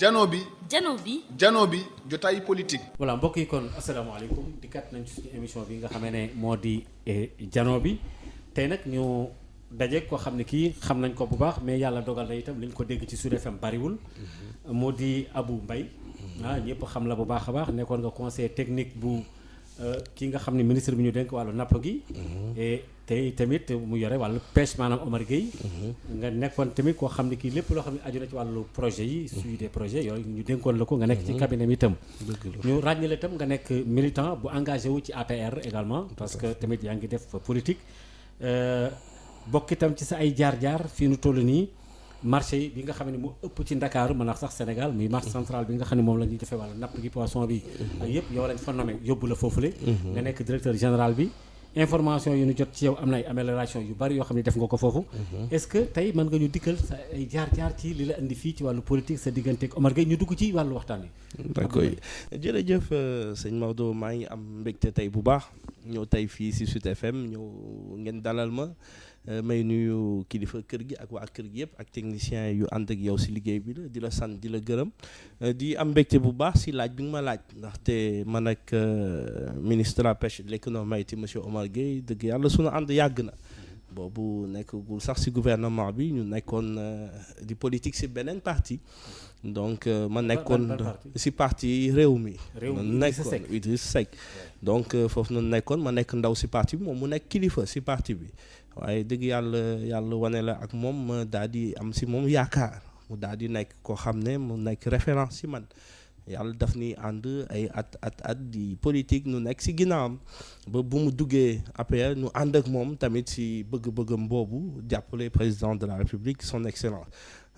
jano bi jotaay politique. voilà mbokk yi kon asalaamaaleykum dikkaat nañ ci émission bi nga xamee ne moo di jano bi tey nag ñu daje koo xam ne kii xam nañ ko bu baax mais yàlla dogal na itam li ñu ko dégg ci Sud FM bariwul. moo di Abou Mbaye ñëpp xam la bu baax a baax nekkoon nga conseil technique bu ki nga xam ne ministre bi ñu dénk wàllu napp gi. tey tamit mu yore wàllu pêche maanaam Omar Gueye. nga nekkoon tamit koo xam ne kii lépp loo xam ne aju na ci wàllu projet yi suivi des projets yooyu ñu dénkoon la ko nga nekk ci cabinet mi itam. ñu ràññale itam nga nekk militant bu engagé wu ci APR également parce que tamit yaa ngi def politique. bokk itam ci sa ay jaar-jaar fii nu toll nii marché yi bi nga xam ne mu ëpp ci Ndakaaru mën a sax Sénégal muy marché central bi nga xam ne moom la ñuy defee wàllu napp gi poisson bi ak yëpp yow lañ fa nommé yóbbu la foofule. nga nekk directeur général bi. information yu ñu jot ci yow am na ay amélioration yu bari yoo xam ne def nga ko foofu. est-ce que tey mën nga ñu dikkal sa ay jaar-jaar ci li la indi fii ci wàllu politique sa diggante ak Omar Gueye ñu dugg ci wàllu waxtaan wi. d'accord jërëjëf sëñ Maodo maa ngi am mbégte tey bu baax ñëw tey fii si Sud FM ñëw ngeen dalal ma may nuyu kilifa kër gi ak waa kër gi yëpp ak technicien yu ànd ak yow si liggéey bi la di la sant di la gërëm di am mbégte bu baax si laaj bi nga ma laaj ndaxte man ak ministre de la pêche et de l'économie maritime monsieur Omar Gueye dëgg yàlla sunu ànd yàgg na boobu nekkagul sax si gouvernement bi ñu nekkoon di politique si beneen parti donc ma nekkoon si parti réew mi nekkoon Idriss Seck donc foofu noonu nekkoon ma nekk ndaw si parti bi moom mu nekk kilifa si parti bi waaye dëgg yàlla wane la ak moom ma daal di am si moom yaakaar mu daal di nekk koo xam ne mu nekk référence si man yàlla daf ni ànd ay at di politique nu nekk si ginnaawam ba bu mu duggee APR nu ànd ak moom tamit si bëgg-bëggam boobu jàppale président de la République son excellence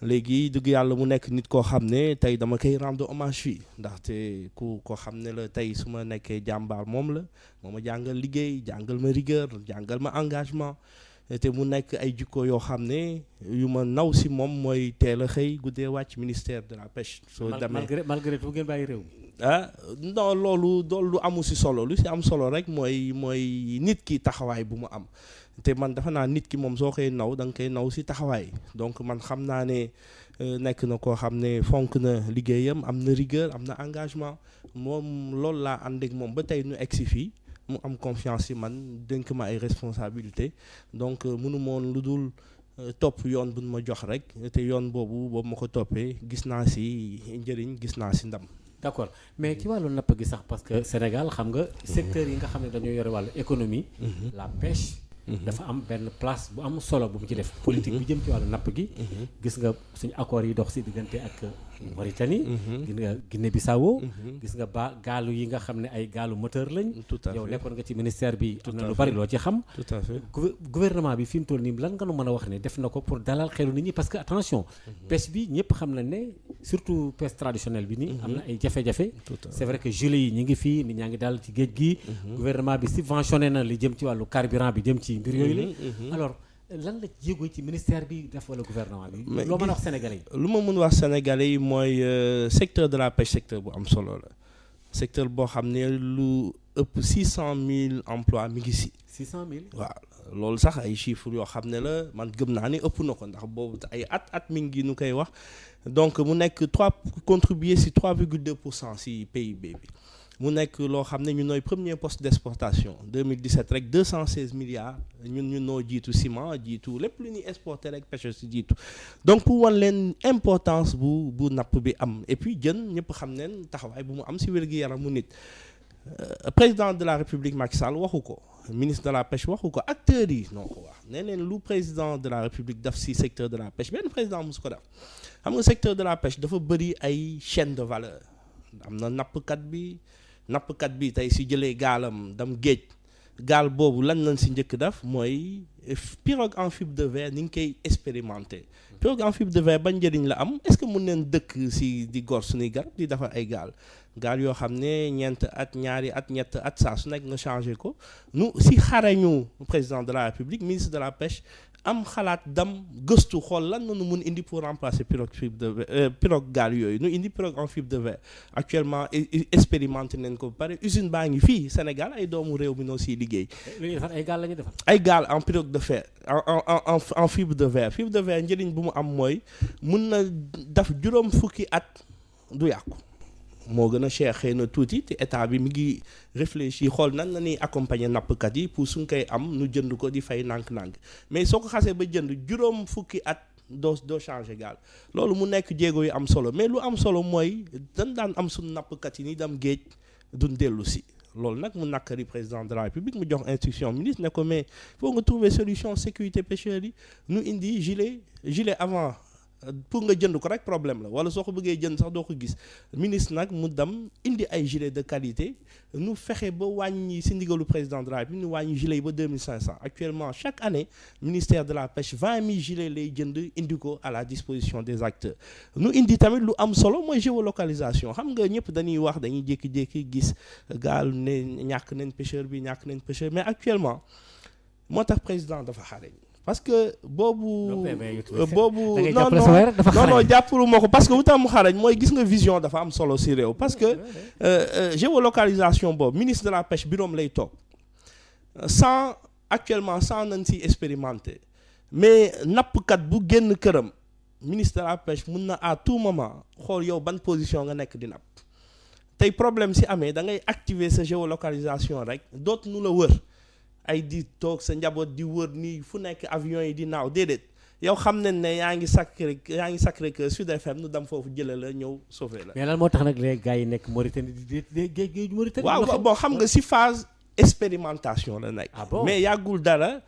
léegi dëgg yàlla mu nekk nit koo xam ne tey dama koy rendre hommage fii ndaxte ku koo xam ne la tey su ma nekkee jàmbaar moom la moo ma jàngal liggéey jàngal ma rigueur jàngal ma engagement te mu nekk ay jikko yoo xam ne yu ma naw si moom mooy teel a xëy guddee wàcc ministère de la pêche. soo demee malgré tout ngeen bàyyi réew mi. non loolu amu si solo lu si am solo rek mooy nit ki taxawaay bu mu am te man dafa naa nit ki moom soo koy naw da nga koy naw si taxawaay donc man xam naa ne nekk na koo xam ne fonk na liggéeyam am na rigueur am na engagement moom loolu laa ànd ak moom ba tey nu egg si fii. mu am confiance ci man dénk ma ay responsabilité donc mënu moon lu dul topp yoon bu ma jox rek te yoon boobu ma ko toppee gis naa ci njëriñ gis naa ci ndam. d'accord mais ci wàllu napp gi sax parce que Sénégal xam nga secteur yi nga xam ne dañoo yore wàllu économie. la pêche. dafa am benn place bu am solo bu mu ci def. politique bi jëm ci wàllu napp gi. gis nga suñu accords yi dox ci diggante ak Mauritanie. gis nga Guinée Bissau. gis nga gaalu yi nga xam ne ay gaalu moteur lañ. tout à fait yow nekkoon nga ci ministère bi. am na lu bari loo ci xam. tout à fait gouvernement bi fi mu toll nii lan nga nu mën a wax ne def na ko pour dalal xelu nit ñi parce que attention. pêche bi ñëpp xam nañ ne surtout pêche traditionnelle bi nii. am na ay jafe-jafe. c'est vrai que gilets yi ñu ngi fii nit ñaa ngi dal ci géej gi. gouvernement bi subventionné na li jëm ci wàllu carburant bi jëm ci mbir yooyu la. alors lan la jéego ci ministère bi def wala gouvernement bi. loo mën a wax sénégalais yi. lu ma mën wax sénégalais yi mooy secteur de la pêche secteur bu am solo la secteur boo xam ne lu ëpp 600 000 emplois mi ngi si. 600 000. waaw loolu sax ay chiffres yoo xam ne la man gëm naa ni ëpp na ko ndax boobu ay at mi ngi nu koy wax donc mu nekk contribuer si 3,2% si PIB bi. mu nekk loo xam ne ñu nooy premier poste d'exportation 2017 rek 216 milliards ñun noo jiitu ciment jiitu lépp lu ñuy exporter rek pêche si jiitu donc pour wan leen importance bu napp bi am et puis jën ñëpp xam neen taxawaay bu mu am si wér-gu-yaramu nit président de la République Macky Sall waxu ko ministre de la pêche waxu ko acteurs yi noo ko wax nee neen lu président de la République daf si secteur de la pêche benn président mosu ko def xam nga secteur de la pêche dafa bëri ay chaîne de valeur am na nappkat bi tey si jëlee gaalam dam géej gaal boobu lan lañ si njëkk def mooy pirogue en fibre de verre ni ngi koy expérimenté pirogue en fibre de verre ban njëriñ la am est-ce que mun neen dëkk si di gor suñuy garab di defar ay gaal yoo xam ne ñaari at ñett at saa su nekk nga changé ko nu si xarañu président de la République ministre de la pêche am xalaat dam gëstu xool lan nu mun indi pour remplacer pirogue gaal yooyu nu indi pirogue en fibre de verre actuellement expérimenté nañ ko ba pare usine baa ngi fii Sénégal ay doomu réew mi noo siy liggéey. ay gaal la ñuy defar. ay gaal en pirogue de fer en fibre de verre njëriñ bu mu am mooy mun na def juróom fukki at du yàqu moo gën a cher xëy na tuuti te état bi mi ngi réfléchir xool nan la ñuy accompagner nappkat yi pour suñ koy am nu jënd ko di fay nànk-nànk mais soo ko xasee ba jënd juróom fukki at doo changer gaal loolu mu nekk jéego yu am solo mais lu am solo mooy dañ daan am suñ nappkat yi ni dem géej duñ dellu si loolu nag mu nakkari président de la république mu jox instruction ministre ne ko mais faut nga trouver solution sécurité pêcheurs yi nu indi gilet avant pour nga jënd ko rek problème la wala soo ko bëggee jënd sax doo ko gis ministre nag mu dem indi ay gilet de qualité nu fexe ba wàññi si ndigalu président de la République nu wàññi gilet yi ba 2500 actuellement chaque année ministère de la pêche 20 000 gilets lay jënd indi ko à la disposition des acteurs nu indi tamit lu am solo mooy géolocalisation xam nga ñëpp dañuy wax dañuy jékki-jékki gis gaal ne ñàkk nañ pêcheur bi ñàkk nañ pêcheur mais actuellement moo tax président dafa xarañ parce que boobu non jàppalu ma ko parce que wutam mu xarañ mooy gis nga vision dafa am solo si réew parce que géolocalisation boobu ministre de la pêche biroom lay toog actuellement sans nañ si expérimenté mais nappkat bu génn këram ministre de la pêche mun na à tout moment xool yow ban position nga nekk di napp tey problème si amee da ngay activer sa géolocalisation rek dootu nu la wër ay di toog sa njaboot di wër nii fu nekk avion yi di naaw déedéet yow xam nañ ne yaa ngi Sacré-Cœur Sud FM nu dem foofu jëlee la ñëw sauver la. mais lan moo tax nag les gars yi nekk Mauritanie di géej Mauritanie. waaw bon xam nga si phase expérimentation la nekk. Ah bon? Mais yàggul dara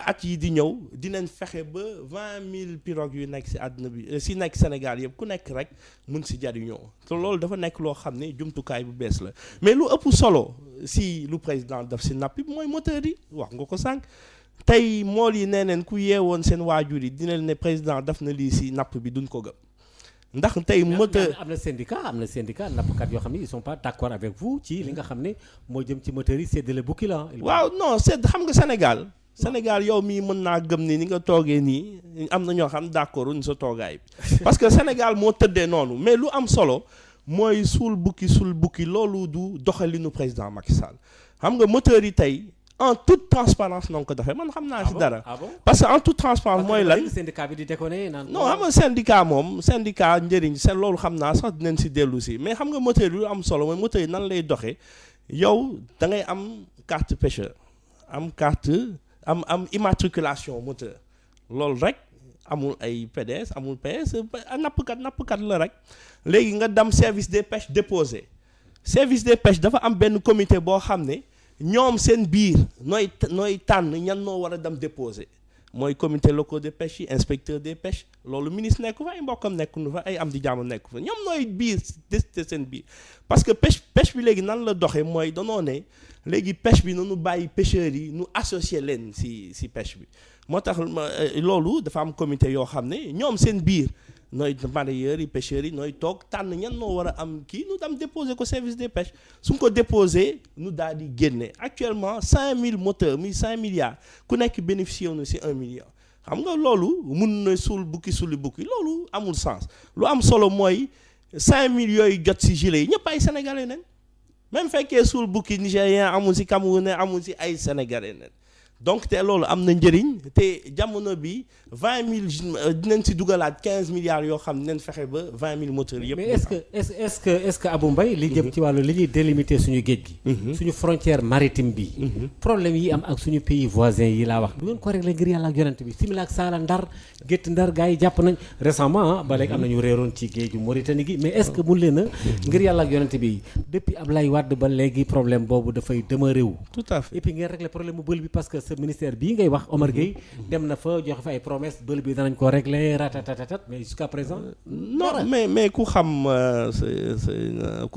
at yi di ñëw dinañ fexe ba 20 000 pirogues yu nekk si àdduna bi si nekk Sénégal yëpp ku nekk rek mun si jariñoo te loolu dafa nekk loo xam ne jumtukaay bu bees la mais lu ëpp solo si lu président daf si napp bi mooy moteur yi wax nga ko sànq tey mool yi nee neen ku yeewoon seen waajur yi dinañ ne président daf na lii si napp bi duñ ko gëm ndax tey moteur am na syndicat nappkat yoo xam ne ils sont pas d'accord avec vous ci li nga xam ne moo jëm ci moteur yi séddale bukki la. waaw non xam nga Sénégal yow mii mën naa gëm ni nga toogee nii am na ñoo xam d'accord uñ sa toogaay bi parce que Sénégal moo tëddee noonu mais lu am solo mooy suul bukki loolu du doxalinu président Macky Sall xam nga moteur yi tey en toute transparence na nga ko defee man xam naa si dara. Parce que en toute transparence mooy lan. syndicat bi di déconné naan. non xam nga syndicat njëriñ seen loolu xam naa sax dinañ si dellu si mais xam nga moteur yi lu am solo mooy moteur yi nan lay doxee yow da ngay am carte pêcheur am immatriculation moteur loolu rek amul ay PDS amul PS nappkat la rek léegi nga dem service des pêches déposé service des pêches dafa am benn comité boo xam ne. ñoom seen biir nooy tànn ñan noo war a dem déposer mooy comité local de pêche yi inspecteur des pêches loolu ministre nekku fa ay mbokkam nekku fa ay am di jàmm nekku fa ñoom nooy biir décider seen biir parce que pêche bi léegi nan la doxee mooy danoo ne léegi pêche bi nanu bàyyi pêcheurs yi nu associer leen si pêche bi moo tax loolu dafa am comité yoo xam ne ñoom seen biir nooy mareyeurs yi pêcheurs yi nooy toog tànn ñan noo war a am kii nu dem déposer ko service des pêches su ñu ko déposer nu daal di génne actuellement 5000 moteurs muy 5 milliards ku nekk bénéficié na si 1 milliard xam nga loolu mun na suuli bukki loolu amul sens lu am solo mooy 5000 yooyu jot si gilet yi ñëpp ay sénégalais nañ même fekkee suul bukki nigérien amul si camerounais amul si ay sénégalais nañ donc te loolu am na njëriñ te jamono bi 20 000 dinañ si dugalaat 15 milliards yoo xam ne dinañ fexe ba 20 000 moteurs yëpp. mais est-ce que Abou Mbaye li jëm ci wàllu li ñuy délimiter suñu géej gi. suñu frontière maritime bi. problème yi am ak suñu pays voisins yi laa wax. du ngeen ko régler ngir yàlla ak yonent bi simila ak Saala Ndar gétt Ndar gars yi jàpp nañ récemment ba léegi am nañu réeroon ci géeju Mauritanie gi mais est-ce que mun leen a. ngir yàlla ak yonent bi depuis Ablaye Wade ba léegi problème boobu dafay demeuré wu. tout à fait et puis ngeen régler problème mu bël bi parce que ce ministère bii ngay wax Omar Gueye dem na fa joxe fa ay promesse bël bi danañ ko régler ratatatat mais jusqu'à présent. non mais ku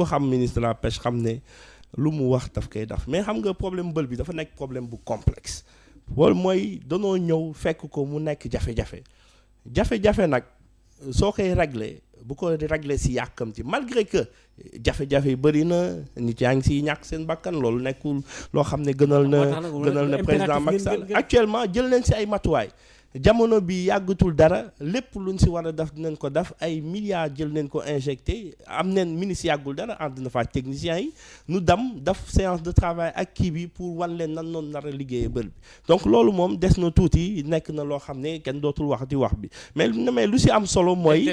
xam ministre de la pêche xam ne lu mu wax daf koy def mais xam nga problème bël bi dafa nekk problème bu complexe loolu mooy danoo ñëw fekk ko mu nekk jafe-jafe nag soo koy régler bu ko régler si yàkkamti malgré que jafe-jafe yi bëri na nit yaa ngi siy ñàkk seen bakkan loolu nekkul loo xam ne gënal na président Macky Sall actuellement jël nañ si ay matuwaay jamono bi yàggatul dara lépp luñ si war a def dinañ ko def ay milliards jël nañ ko injecté am nañ ministre yàggul dara ànd na fa techniciens yi nu dem def séance de travail ak kii bi pour wan leen nan noonu nar a liggéeyee bël bi donc loolu moom des na tuuti nekk na loo xam ne kenn dootul waxati wax bi mais lu si am solo mooy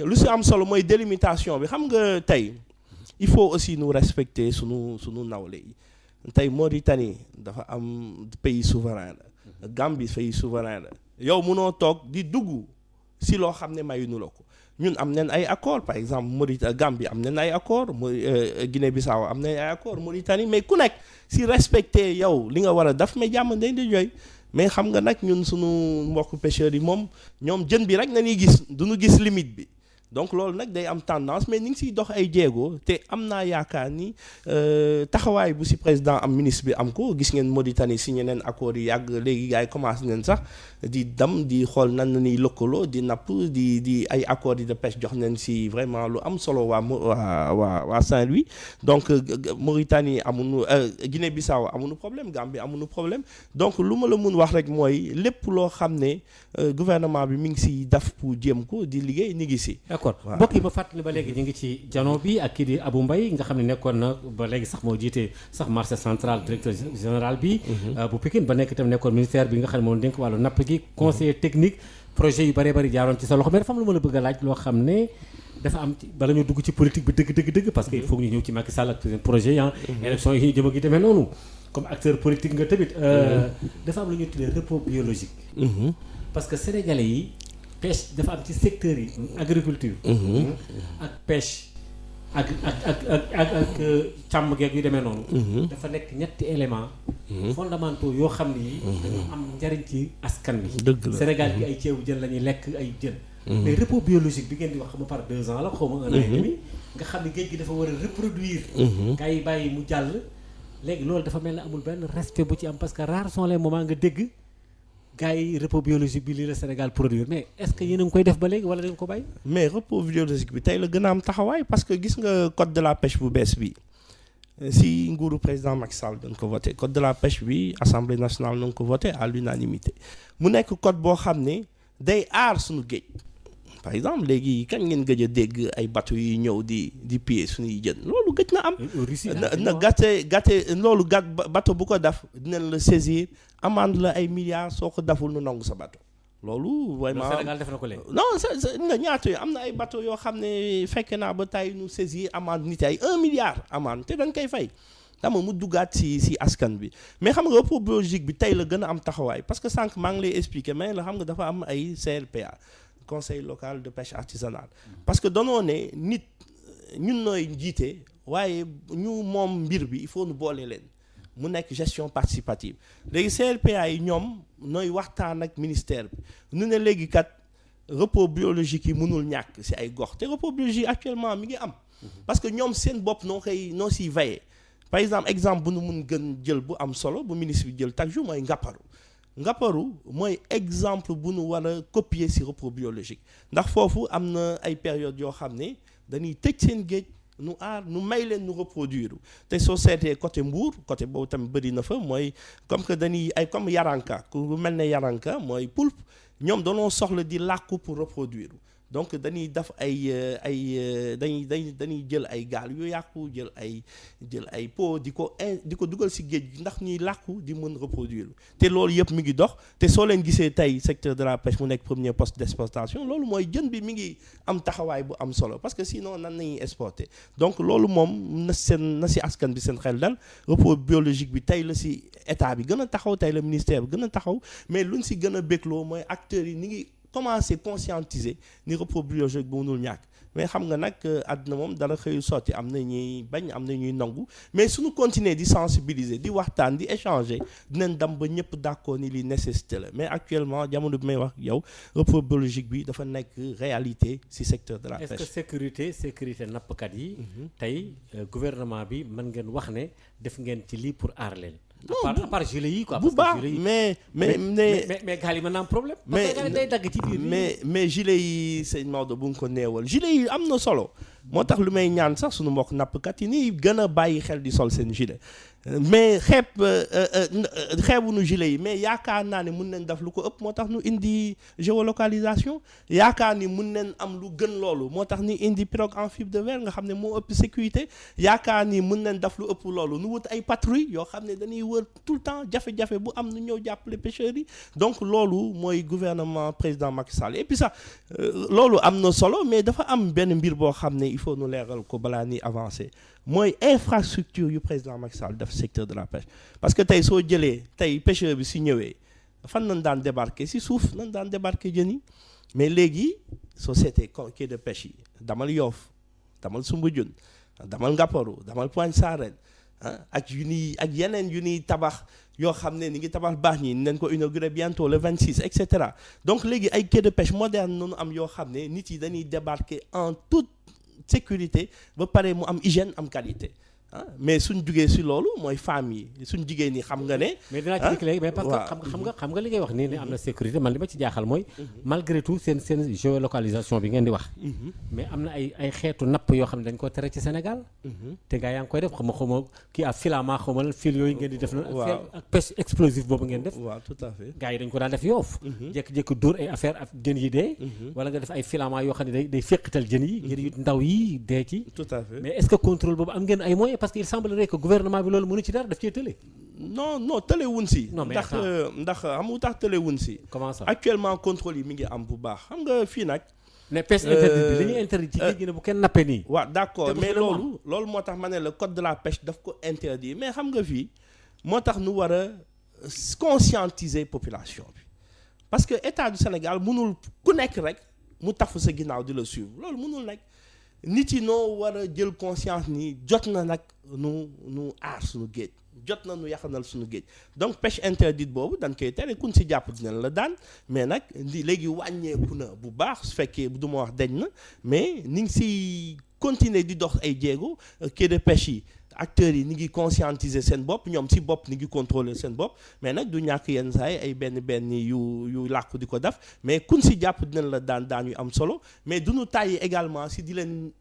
lu si am solo mooy délimitation bi xam nga tey il faut aussi nous respecter sunu nawle yi tey Mauritanie dafa am pays souverain la Gambie pays souverain la yow mënoo toog di dugg si loo xam ne mayuñu la ko ñun am nañ ay accord par exemple Gambie am nañ ay accord Guinée-Bissau am nañ ay accord Mauritanie mais ku nekk si respecté yow li nga war a def mais jàmm dañ di jooy mais xam nga nag ñun sunu mbokk pêcheurs yi moom ñoom jën bi rek nañuy gis duñu gis limite bi donc loolu nag day am tendance mais ni ngi siy dox ay jéego te am naa yaakaar ni taxawaay bu si président am ministre bi am ko gis ngeen Mauritanie signé neen accords yi yàgg léegi gars yi commencé neen sax di dem di xool nan la ñuy lëkkaloo di napp di ay accords yi de pêche jox nañ si vraiment lu am solo waa Saint-Louis donc Mauritanie amuñu Guinée-Bissau amuñu problème Gambie amuñu problème donc lu ma la mun wax rek mooy lépp loo xam ne gouvernement bi mi ngi si def pour jéem ko di liggéey ni ngi si. d'accord mbokk yi ma fàttali ba léegi ñu ngi ci jano bi ak kii di Abou Mbaye nga xam ne nekkoon na ba léegi sax moo jiite sax marché central directeur général bi bu Pikine ba nekk itam nekkoon ministère bi nga xam ne moom dénk wàllu napp gi conseiller technique projet yu bëree bëri jaaroon ci sa loxo mais dafa am lu ma la bëgg a laaj loo xam ne dafa am bala ñu dugg ci politique bi dëgg parce que il faut ñu ñëw ci Macky Sall ak projet yi élection yi ñu jëm ak yi demee noonu comme acteur politique nga tamit dafa am lu ñuy tuddee repos biologique parce que sénégalais yi pêche dafa am ci secteur yi agriculture ak pêche ak càmm geeg yu demee noonu dafa nekk ñetti éléments fondamentaux yoo xam ne yi dañu am njariñ ci askan bi Sénégal gi ay ceebu jën la ñuy lekk ay jën mais repos biologique bi ngeen di wax xaw ma par 2 ans la xaw ma 1 an et demi nga xam ne géej gi dafa war a reproduire gars yi bàyyi mu jàll léegi loolu dafa mel ne amul benn respect bu ci am parce que rares sont les moments nga dégg gars yi repos biologique bi lii la Sénégal produire mais est-ce que yéen a ngi koy def ba léegi wala dañ ko bàyyi. mais repos biologique bi tey la gën a am taxawaay parce que gis nga code de la pêche bu bees bi si nguuru président Macky Sall dañ ko voté code de la pêche bi assemblée nationale nañ ko voté à l'unanimité mu nekk code boo xam ne day aar suñu géej par exemple léegi kañ ngeen gëj a dégg ay bateau yi ñëw di piller suñuy jën loolu gëj na am. na gàtte loolu bateau bu ko def dinañ la saisir. amende la ay milliards soo ko daful nu nangu sa bateau loolu vraiment Sénégal def na ko léegi non nga ñaata yi am na ay bateau yoo xam ne fekk naa ba tey nu saisir amende nit ay 1 milliard amende te dañ koy fay dama mu duggaat si askan bi mais xam nga repos biologique bi tey la gën a am taxawaay parce que sànq maa ngi lay expliquer mais la xam nga dafa am ay CLPA conseil local de pêche artisanale parce que danoo ne nit ñun nooy njiite waaye ñu moom mbir bi il faut nu boole leen mu nekk gestion participative léegi CLPA yi ñoom nooy waxtaan ak ministère bi nu ne léegi kat repos biologique yi mënul ñàkk si ay gox te repos biologique actuellement mi ngi am parce que ñoom seen bopp noo siy veillé par exemple bu nu mun gën jël bu am solo bu ministre bi jël chaque jour mooy Ngapparu mooy exemple bu nu war a copier si repos biologique ndax foofu am na ay période yoo xam ne dañuy tëj seen géej nu may leen nu reproduire te soo seetee côté Mbour côté boobu tamit bëri na fa mooy comme que dañuy ay comme yaranka ku mel ne yaranka mooy poulpe ñoom dañoo soxla di làkku pour reproduire donc dañuy def dañuy jël ay gaal yu yàqu jël ay pot di ko dugal si géej gi ndax ñuy làkku di mën reproduire te loolu yëpp mi ngi dox te soo leen gisee tey secteur de la pêche mu nekk premier poste d'exportation loolu mooy jën bi mi ngi am taxawaay bu am solo parce que sinon nan nañuy exporter donc loolu moom na si askan bi seen xel dal repos biologique bi tey la si état bi gën a taxaw tey la ministère bi gën a taxaw mais luñ si gën a bégloo mooy acteurs yi ni ngi commencer conscientiser ni repos biologique bu mënul ñàkk mais xam nga nag àdduna moom dara xëyu sotti am na ñuy bañ am na ñuy nangu mais suñu continuer di sensibiliser di waxtaan di échanger dinañ dem ba ñëpp d'accord ni li nécessité la mais actuellement jamono bi may wax yow repos biologique bi dafa nekk réalité ci secteur de la pêche. Est-ce que sécurité nappkat yi tey gouvernement bi mën ngeen wax ne def ngeen ci lii pour aar leen. à part gilet yi quoi. bu baax mais gaal yi mën naa am problème. parce que day dagg ci biir mais gilet yi sëñ Maodo bu nga ko neewal gilet yi am na solo moo tax lu may ñaan sax suñu mbokk nappkat yi nii gën a bàyyi xel di sol seen gilet mais xeebuñu gilet yi mais yaakaar naa ne mun nañ def lu ko ëpp moo tax nu indi géolocalisation yaakaar ni mun nañ am lu gën loolu moo tax ni indi pirogue en fibre de verre nga xam ne moo ëpp sécurité yaakaar ni mun nañ def lu ëpp loolu nu wut ay patrouille yoo xam ne dañuy wër tout le temps jafe-jafe bu am nu ñëw jàppale pêcheurs yi donc loolu mooy gouvernement président Macky Sall et puis sax loolu am na solo mais dafa am benn mbir boo xam ne il faut nu leeral ko balaa ni avancer mooy infrastructure yu président Macky Sall def secteur de la pêche parce que tey soo jëlee tey pêcheur bi si ñëwee fan nañ daan débarquer si suuf nañ daan débarquer jën yi mais léegi société quai de pêche yi damal Yoff damal Soumbédioune damal Ngaparou damal Pointe Sarène ak yu ñuy ak yeneen yu ñuy tabax yoo xam ne ni ngi tabax baax ñi nañ ko inaugurer bientôt le 26 et cetera donc léegi ay quai de pêche moderne noonu am yoo xam ne nit yi dañuy débarquer en toute sécurité ba pare mu am hygiène am qualité mais suñ jugee si loolu mooy femmes yi suñ jigéen ñi xam nga ne. mais dinaa ci dikk léegi mais parce que xam nga li ngay wax nii ne am na sécurité man li ma ci jaaxal mooy. malgré tout seen géolocalisation bi ngeen di wax. mais am na ay xeetu napp yoo xam ne dañ ko tere ci Sénégal. te gaa yaa ngi koy def xaw ma kii à filament xaw ma fil yooyu ngeen di def. waaw ak pêche explosive boobu ngeen def. waaw tout à fait. gaa yi dañ ko daan def Yoff. jékki-jékki dóor ay affaire ak jën yi dee. wala nga def ay filament yoo xam ne day féqital jën yi. ngir yu ndaw yi dee ci. tout à fait mais est-ce que contrôle boobu am ngeen ay moyens parce que il semblerait que gouvernement bi loolu mënu ci dara daf cee tële. non tële wuñ si. ndax xam nga tax tële wuñ si. comment ça actuellement contrôle yi mi ngi am bu baax xam nga fii nag. ne pêche interdite bi li ñuy interdit ci géej gi ne bu kenn nappee nii. waaw d'accord mais loolu moo tax ma ne le code de la pêche daf ko interdit mais xam nga fii moo tax nu war a conscientiser population bi parce que état du Sénégal mënul ku nekk rek mu tafu sa ginnaaw di la suivre loolu mënul nekk. nit yi noo war a jël conscience ni jot na nag nu aar suñu géej jot na nu yaxanal suñu géej donc pêche interdite boobu dañ koy tere kun si jàpp dinañ la daan mais nag léegi wàññeeku na bu baax su fekkee du ma wax deñ na mais ni ngi si continuer di dox ay jéego quai de pêche yi acteurs yi ni ngi conscientiser seen bopp ñoom si bopp ni ngi contrôler seen bopp mais nag du ñàkk yenn saa yi ay benn yu làkku di ko def mais kun si jàpp dinañ la daan yu am solo mais du ñu tàyyi également si di leen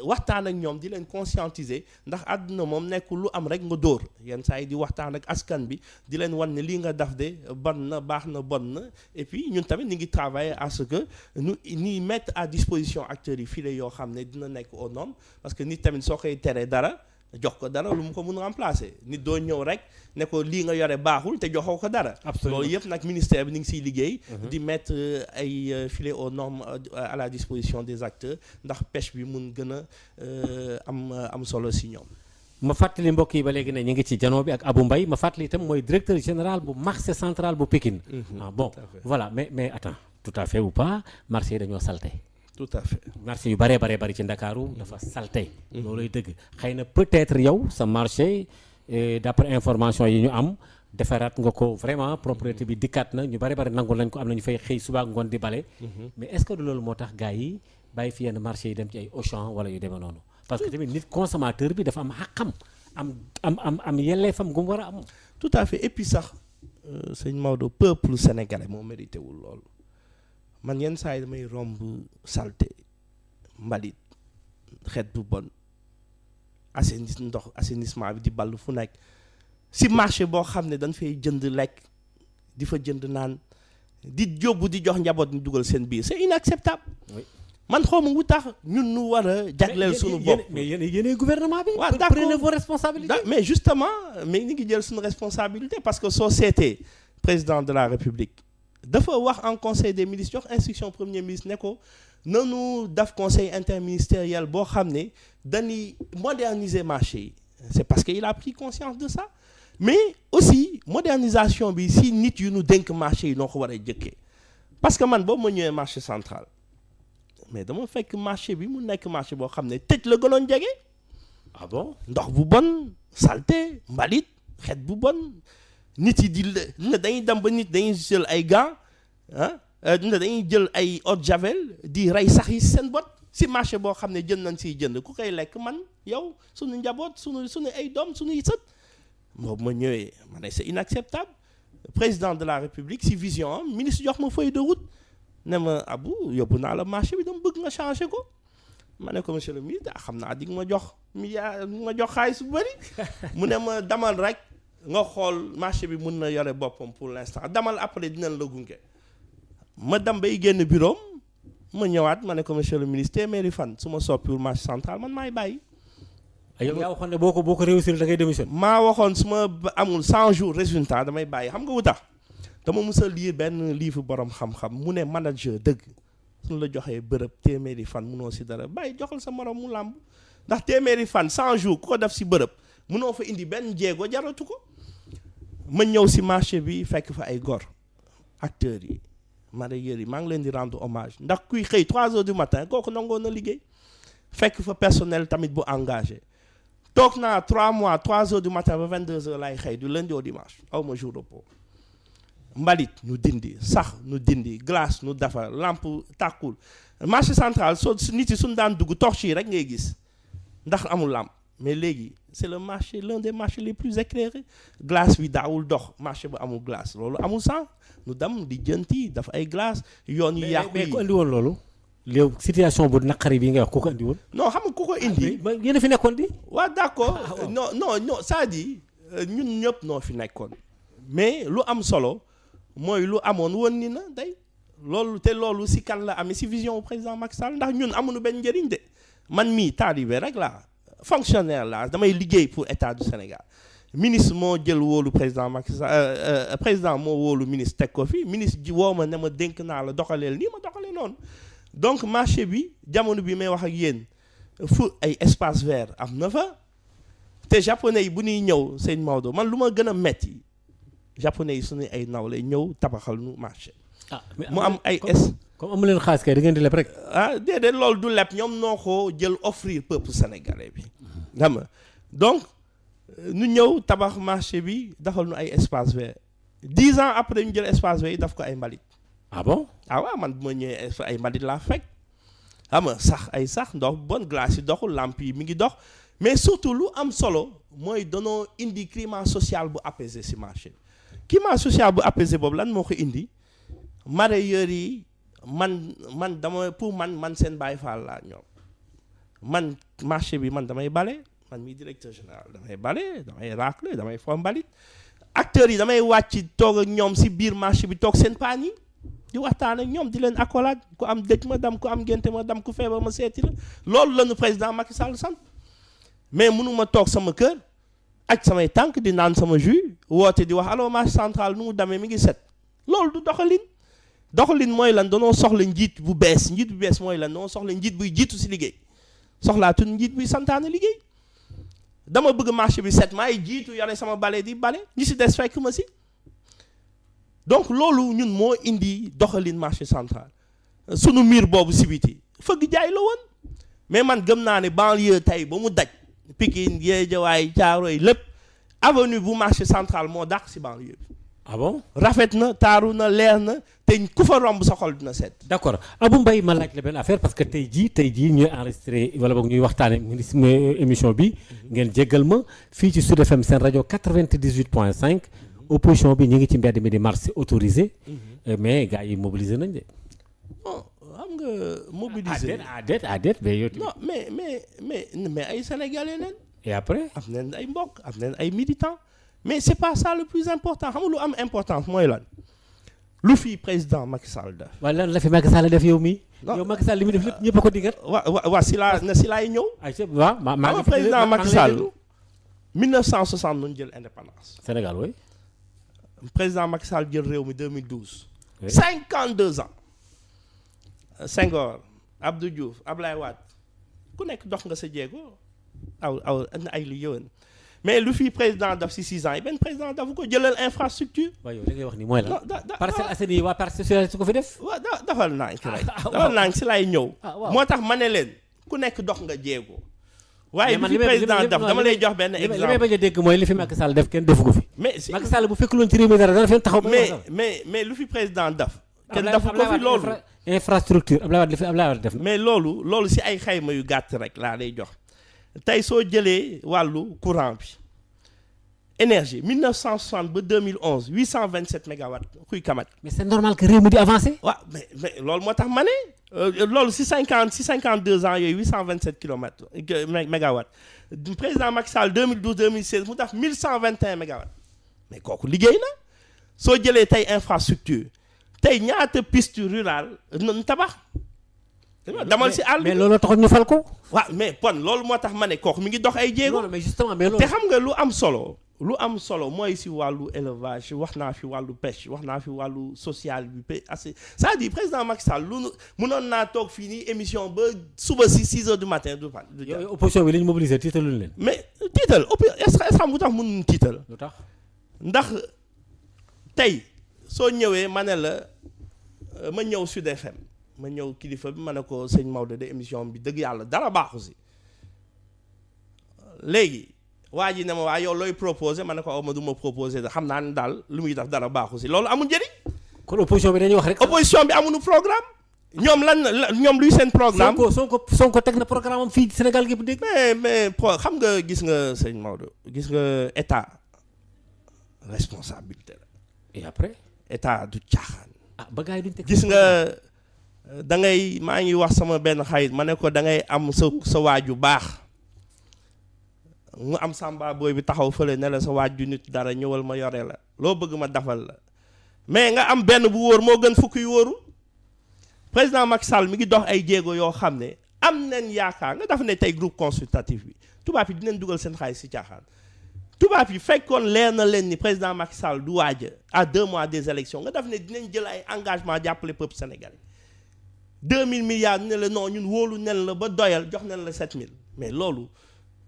waxtaan ak ñoom di leen conscientiser ndax àdduna moom nekkul lu am rek nga dóor yenn saa yi di waxtaan ak askan bi di leen wan ne lii nga def de bon na baax na bon na et puis ñun tamit ni ngi travailler à ce que ñuy mettre à disposition acteurs yi filets yoo xam ne dina nekk aux normes parce que nit tamit soo koy teree dara jox ko dara lu mu ko mun remplacer nit doo ñëw rek ne ko lii nga yore baaxul te joxoo ko dara. absolument loolu yëpp nag ministère bi ni ngi siy liggéey. di mettre ay filets aux normes à la disposition des acteurs ndax pêche bi mun gën a am solo si ñoom. ma fàttali mbokk yi ba léegi ne ñu ngi ci janoo bi ak Abou Mbaye ma fàttali itam mooy directeur général bu marché central bu Pikine. Bon voilà mais attends tout à fait ou pas marché yi dañoo salté. tout à fait marché yu bëree bari ci Ndakaaru dafa salté. looluy dëgg xëy na peut-être yow sa marché d'après information yi ñu am defaraat nga ko vraiment propriété bi dikkaat na ñu bari nangul nañ ko am na ñu fay xëy suba ngoon di bale. mais est-ce que du loolu moo tax gars yi bàyyi fi yenn marché yi dem ci ay Auchan wala yu demee noonu. parce que tamit nit consommateur bi dafa am xàqam am yelleefam gu mu war a am. tout à fait et puis sax sëñ Maodo peuple sénégalais moo mérité wul loolu. man yenn saa yi damay romb salté mbalit xeet bu bon assainissement bi di ball fu nekk si marché boo xam ne dañ fay jënd lekk di fa jënd naan di yóbbu di jox njaboot ñu dugal seen biir c'est inacceptable. Oui. Man xaw ma wu tax ñun ñu war a jagleel suñu bopp. mais yéenay gouvernement bi. waaw d'accord prenez vos responsabilités. mais justement mais ni ngi jël suñu responsabilité parce que soo seetee président de la République. dafa wax en conseil des ministres jox instruction premier ministre ne ko nanu def conseil interministériel boo xam ne dañuy moderniser marché yi c'est parce que il a pris conscience de ça mais aussi modernisation bi si nit yu nu dénk marché yi noo ko war a jëkkee parce que man boobu ma ñëwee marché central mais dama fekk marché bi mu nekk marché boo xam ne tëj la gënoon jege. Ah bon ndox bu bon saleté mbalit xeet bu bon nit yi dañuy dem ba nit dañuy jël ay gants dañuy jël ay eau de javel di rey sax yi seen bot si marché boo xam ne jënd nañ siy jënd ku koy lekk man yow suñu njaboot suñu ay doom suñuy sët boobu ma ñëwee ma ne c'est inacceptable président de la République si vision am ministre jox ma feuille de route ne ma Abou yóbbu naa la marché bi dama bëgg nga changer ko ma ne ko monsieur le ministre xam naa di nga ma jox milliard ma jox xaalis bu bëri mu ne ma damal rek nga xool marché bi mun na yore boppam pour l'instant damal après dinañ la gunge ma dem bay génn bureau ma ñëwaat ma ne ko monsieur le ministre téeméeri fan su ma soppiwul marché central man maay bàyyi. yow yaa waxoon ne boo ko réussir da ngay démission. maa waxoon su ma amul 100 jours résultat damay bàyyi xam nga wu tax dama mës a lire benn livre borom xam-xam mu ne manager dëgg suñu la joxee bërëb téeméeri fan munoo si dara bàyyi joxal sa morom mu làmb ndax téeméeri fan 100 jours ku ko def si bërëb munoo fa indi benn jéego jaratu ko. ma ñëw si marché bi fekk fa ay gor acteurs yi mareyeurs yi maa ngi leen di rendre hommage ndax kuy xëy 3 heures du matin kooku nangoo na liggéey fekk fa personnel tamit bu engagé toog naa 3 mois 3 heures du matin ba 22 heures lay xëy du lundi au dimanche aw ma jour de repos mbalit nu dindi sax nu dindi glace nu defar lampe tàkkul marché central soo nit yi suñu daan dugg torche yi rek ngay gis ndax amul lampe mais léegi c'est le marché l'un des marchés les plus éclairés glace bi daawul dox marché bu amul glace loolu amul sens nu dem di jënti dafa ay glace yoon yu yàqu yi mais ku andi woon loolu léegi situation bu naqari bi nga wax ku ko andi woon. non xam nga ku ko indi. yéen a fi nekkoon di. waaw d'accord non c'est-à-dire ñun ñëpp noo fi nekkoon mais lu am solo mooy lu amoon woon ni na day loolu si kan la amee si vision président Macky Sall ndax ñun amuñu benn njëriñ de man mii taalibe rek laa fonctionnaire laa damay liggéey pour état du Sénégal ministre moo jël wóolu président Macky Sall président moo wóolu ministre teg ko fi ministre ji woo ma ne ma dénk naa la doxaleel nii ma doxalee noonu donc marché bi jamono bi may wax ak yéen fu ay espace vert am na fa te japonais yi bu ñuy ñëw sëñ Maodo man lu ma gën a metti japonais yi suñu ay naw lay ñëw tabaxal nu marché mu am ay comme amu leen xaalis kay da ngeen di leb rek. déedéet loolu du leb ñoom noo ko jël offrir peuple sénégalais bi xam nga donc nu ñëw tabax marché bi defal nu ay espace vert 10 ans après ñu jël espace vert yi daf ko ay mbalit. ah bon waaw man bu ma ñëwee ay mbalit laa fekk xam nga sax ndox bon glace yi doxul lampe yi mi ngi dox mais surtout lu am solo mooy danoo indi climat social bu apaisé si marché bi climat social bu apaisé boobu lan moo ko indi mareyeurs yi man dama pour man seen Baay Faal laa ñoom man marché bi man damay bale man mi directeur général damay bale damay racler damay for mbalit acteurs yi damay wàcc toog ak ñoom si biir marché bi toog seen paan yi di waxtaan ak ñoom di leen accolade ku am dëj ma dam ku am ngénte ma dam ku feebar ma seeti la loolu la ñu président Macky Sall sant mais mënuma toog sama kër ak samay tànk di naan sama jus woote di wax alors marché central nu mu demee mi ngi set loolu du doxalin mooy lan danoo soxla njiit bu bees mooy lan danoo soxla njiit buy jiitu si liggéey soxlaatun njiit buy santaane liggéey dama bëgg marché bi set maay jiitu yore sama bale di bale ñi si des fekk ma si donc loolu ñun moo indi doxalin marché central sunu miir boobu si biti fëgg jaay la woon mais man gëm naa ne banlieue tey ba mu daj Pikine Guédiawaye Thiaroye lépp avenue bu marché central moo dàq si banlieue bi. ah bon rafet na taaru na leer na te ku fa romb sa xol dina set. d'accord Abou Mbaye ma laaj la benn affaire parce que tey jii ñuy enregistré wala boog ñuy waxtaane émission bi ngeen jéggal ma fii ci Sud FM seen rajo 98.5 opposition bi ñu ngi ci mbedd mi di marché autorisé mais gars yi mobilisé nañ de. bon xam nga mobilisé. déet mais yow. non mais ay sénégalais leen. et après. am nañ ay mbokk am nañ ay militants. mais c'est pas ça le plus important xam nga lu am importance mooy lan lu fi président Macky Sall def. waaw lan la fi Macky Sall def yow mii. yow Macky Sall li muy def lépp ñëpp a ko dingat. waaw si laay ñëw. waaw maa ngi président Macky Sall 1960 nu ñu jël indépendance. Sénégal oui. président Macky Sall jël réew mi 2012. oui 52 ans. Senghor Abdou Diouf Ablaye Wade ku nekk dox nga sa jéego ay li yëwan. mais lu fi président daf si 6 ans yi benn président dafa ko jëlal infrastructure. waaw yow li ngay wax ni mooy lan. Parcelles Assainies waa Parti socialiste su ko fi def. waaw dafal naa ngi rek. dafal naa ngi si laay ñëw. moo tax ma ne leen ku nekk dox nga jéego. waaye lu fi président daf dama lay jox benn exemple. li may bañ a dégg mooy li fi Macky Sall def kenn defu ko fi. mais si Macky Sall bu fekkul woon ci réew mi dara dana fi taxaw. mais lu fi président daf. kenn dafa ko fi loolu. infrastructure Ablaye Wade li fi Ablaye Wade def. mais loolu si ay xayma yu gàtt rek laa lay jox tey soo jëlee wàllu courant bi énergie 1960 ba 2011 827 mégawatts xuy kamat. mais c'est normal que réew mi di avancer. waaw mais loolu moo tax ma ne loolu si 52 ans yooyu 827 kilomètres mégawatts président Macky Sall 2012 2016 mu def 1121 mégawatts mais kooku liggéey na soo jëlee tey infrastructure tey ñaata piste rurale nañ tabax. damal si àll mais loolu taxoon ñu fal ko. waaw mais pon loolu moo tax ma ne kooku mi ngi dox ay jéego. non mais justement mais loolu. te xam nga lu am solo mooy si wàllu élevage wax naa fi wàllu pêche wax naa fi wàllu social bi c'est-à-dire président Macky Sall lu mënoon naa toog fii nii émission ba suba si 6 heures du matin du fan. yow opposition bi li ñu mobilisé tiitaluñu leen. mais tiital est-ce que xam lu tax mënuñu tiital. lu tax ndax tey soo ñëwee ma ne la ma ñëw Sud FM ma ñëw kilifa bi ma ne ko sëñ Maodo de émission bi dëgg yàlla dara baaxu si léegi. waa ji ne ma waa yow looy proposé ma ne ko ma du ma proposé xam naa ne daal lu muy def dara baaxu si loolu amul njëriñ. kon opposition bi dañuy wax rek. opposition bi amuñu programme. ñoom luy seen programme. Sonko teg na programme am fii Sénégal gi bu dégg. mais xam nga gis nga sëñ Maodo gis nga état responsabilité la. et après. état du caaxaan. ba gars yi duñ teg. gis nga da ngay maa ngi wax sama benn xarit ma ne ko da ngay am sa waaju baax. mu am samba booy bi taxaw fële ne la sa waaj du nit dara ñëwal ma yore la loo bëgg ma defal la mais nga am benn bu wóor moo gën fukk yu wóoru président Macky Sall mi ngi dox ay jéego yoo xam ne am nañ yaakaar nga def ne tey groupe consultatif bi tubaab yi dinañ dugal seen xaalis si caaxaan tubaab yi fekkoon leer na leen ni président Macky Sall du waaj à 2 mois des élections nga def ne dinañ jël ay engagement jàppale peuple sénégalais 2000 milliards ne la non ñun wóolu nen la ba doyal jox nañ la 7000 mais loolu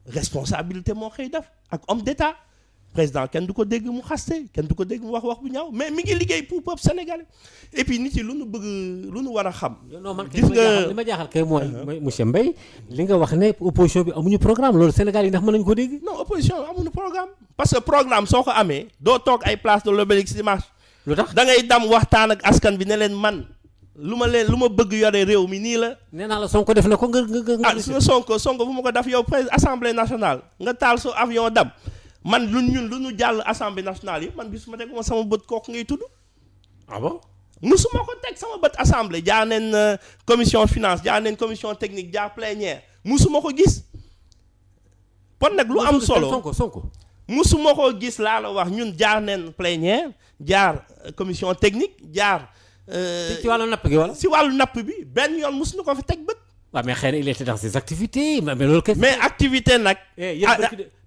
responsabilité moo xëy def ak homme d'état président kenn du ko dégg mu xaste kenn du ko dégg mu wax bu ñaaw mais mi ngi liggéey pour peuple sénégalais et puis nit yi lu nu bëgg lu nu war a xam. non man gis nga li ma jaaxal kay mooy monsieur Mbaye li nga wax ne opposition bi amuñu programme loolu Sénégal yi ndax mën nañu ko dégg. non opposition amuñu programme parce que programme soo ko amee doo toog ay place de l'Obélisque di marche. lu tax da ngay dam waxtaan ak askan bi ne leen man. lu ma bëgg yore réew mi nii la. nee naa la Sonko def na ko nga. su nga Sonko bu ma ko def yow président assemblée nationale nga taal sa avion dam man lu ñu jàll assemblée nationale yi man gisuma teg ma sama bët kooku ngay tudd. ah bon. musuma ko teg sama bët assemblée jaar neen commission finance jaar neen commission technique jaar plénière musuma ko gis. kon nag lu am solo Sonko. musuma ko gis laa la wax ñun jaar neen plénière jaar commission technique jaar. ci wàllu napp gi wala. si wàllu napp bi benn yoon mosuñu ko fi teg bët. waaw mais xëy na il était dans ses activités mais loolu kay. mais activité nag.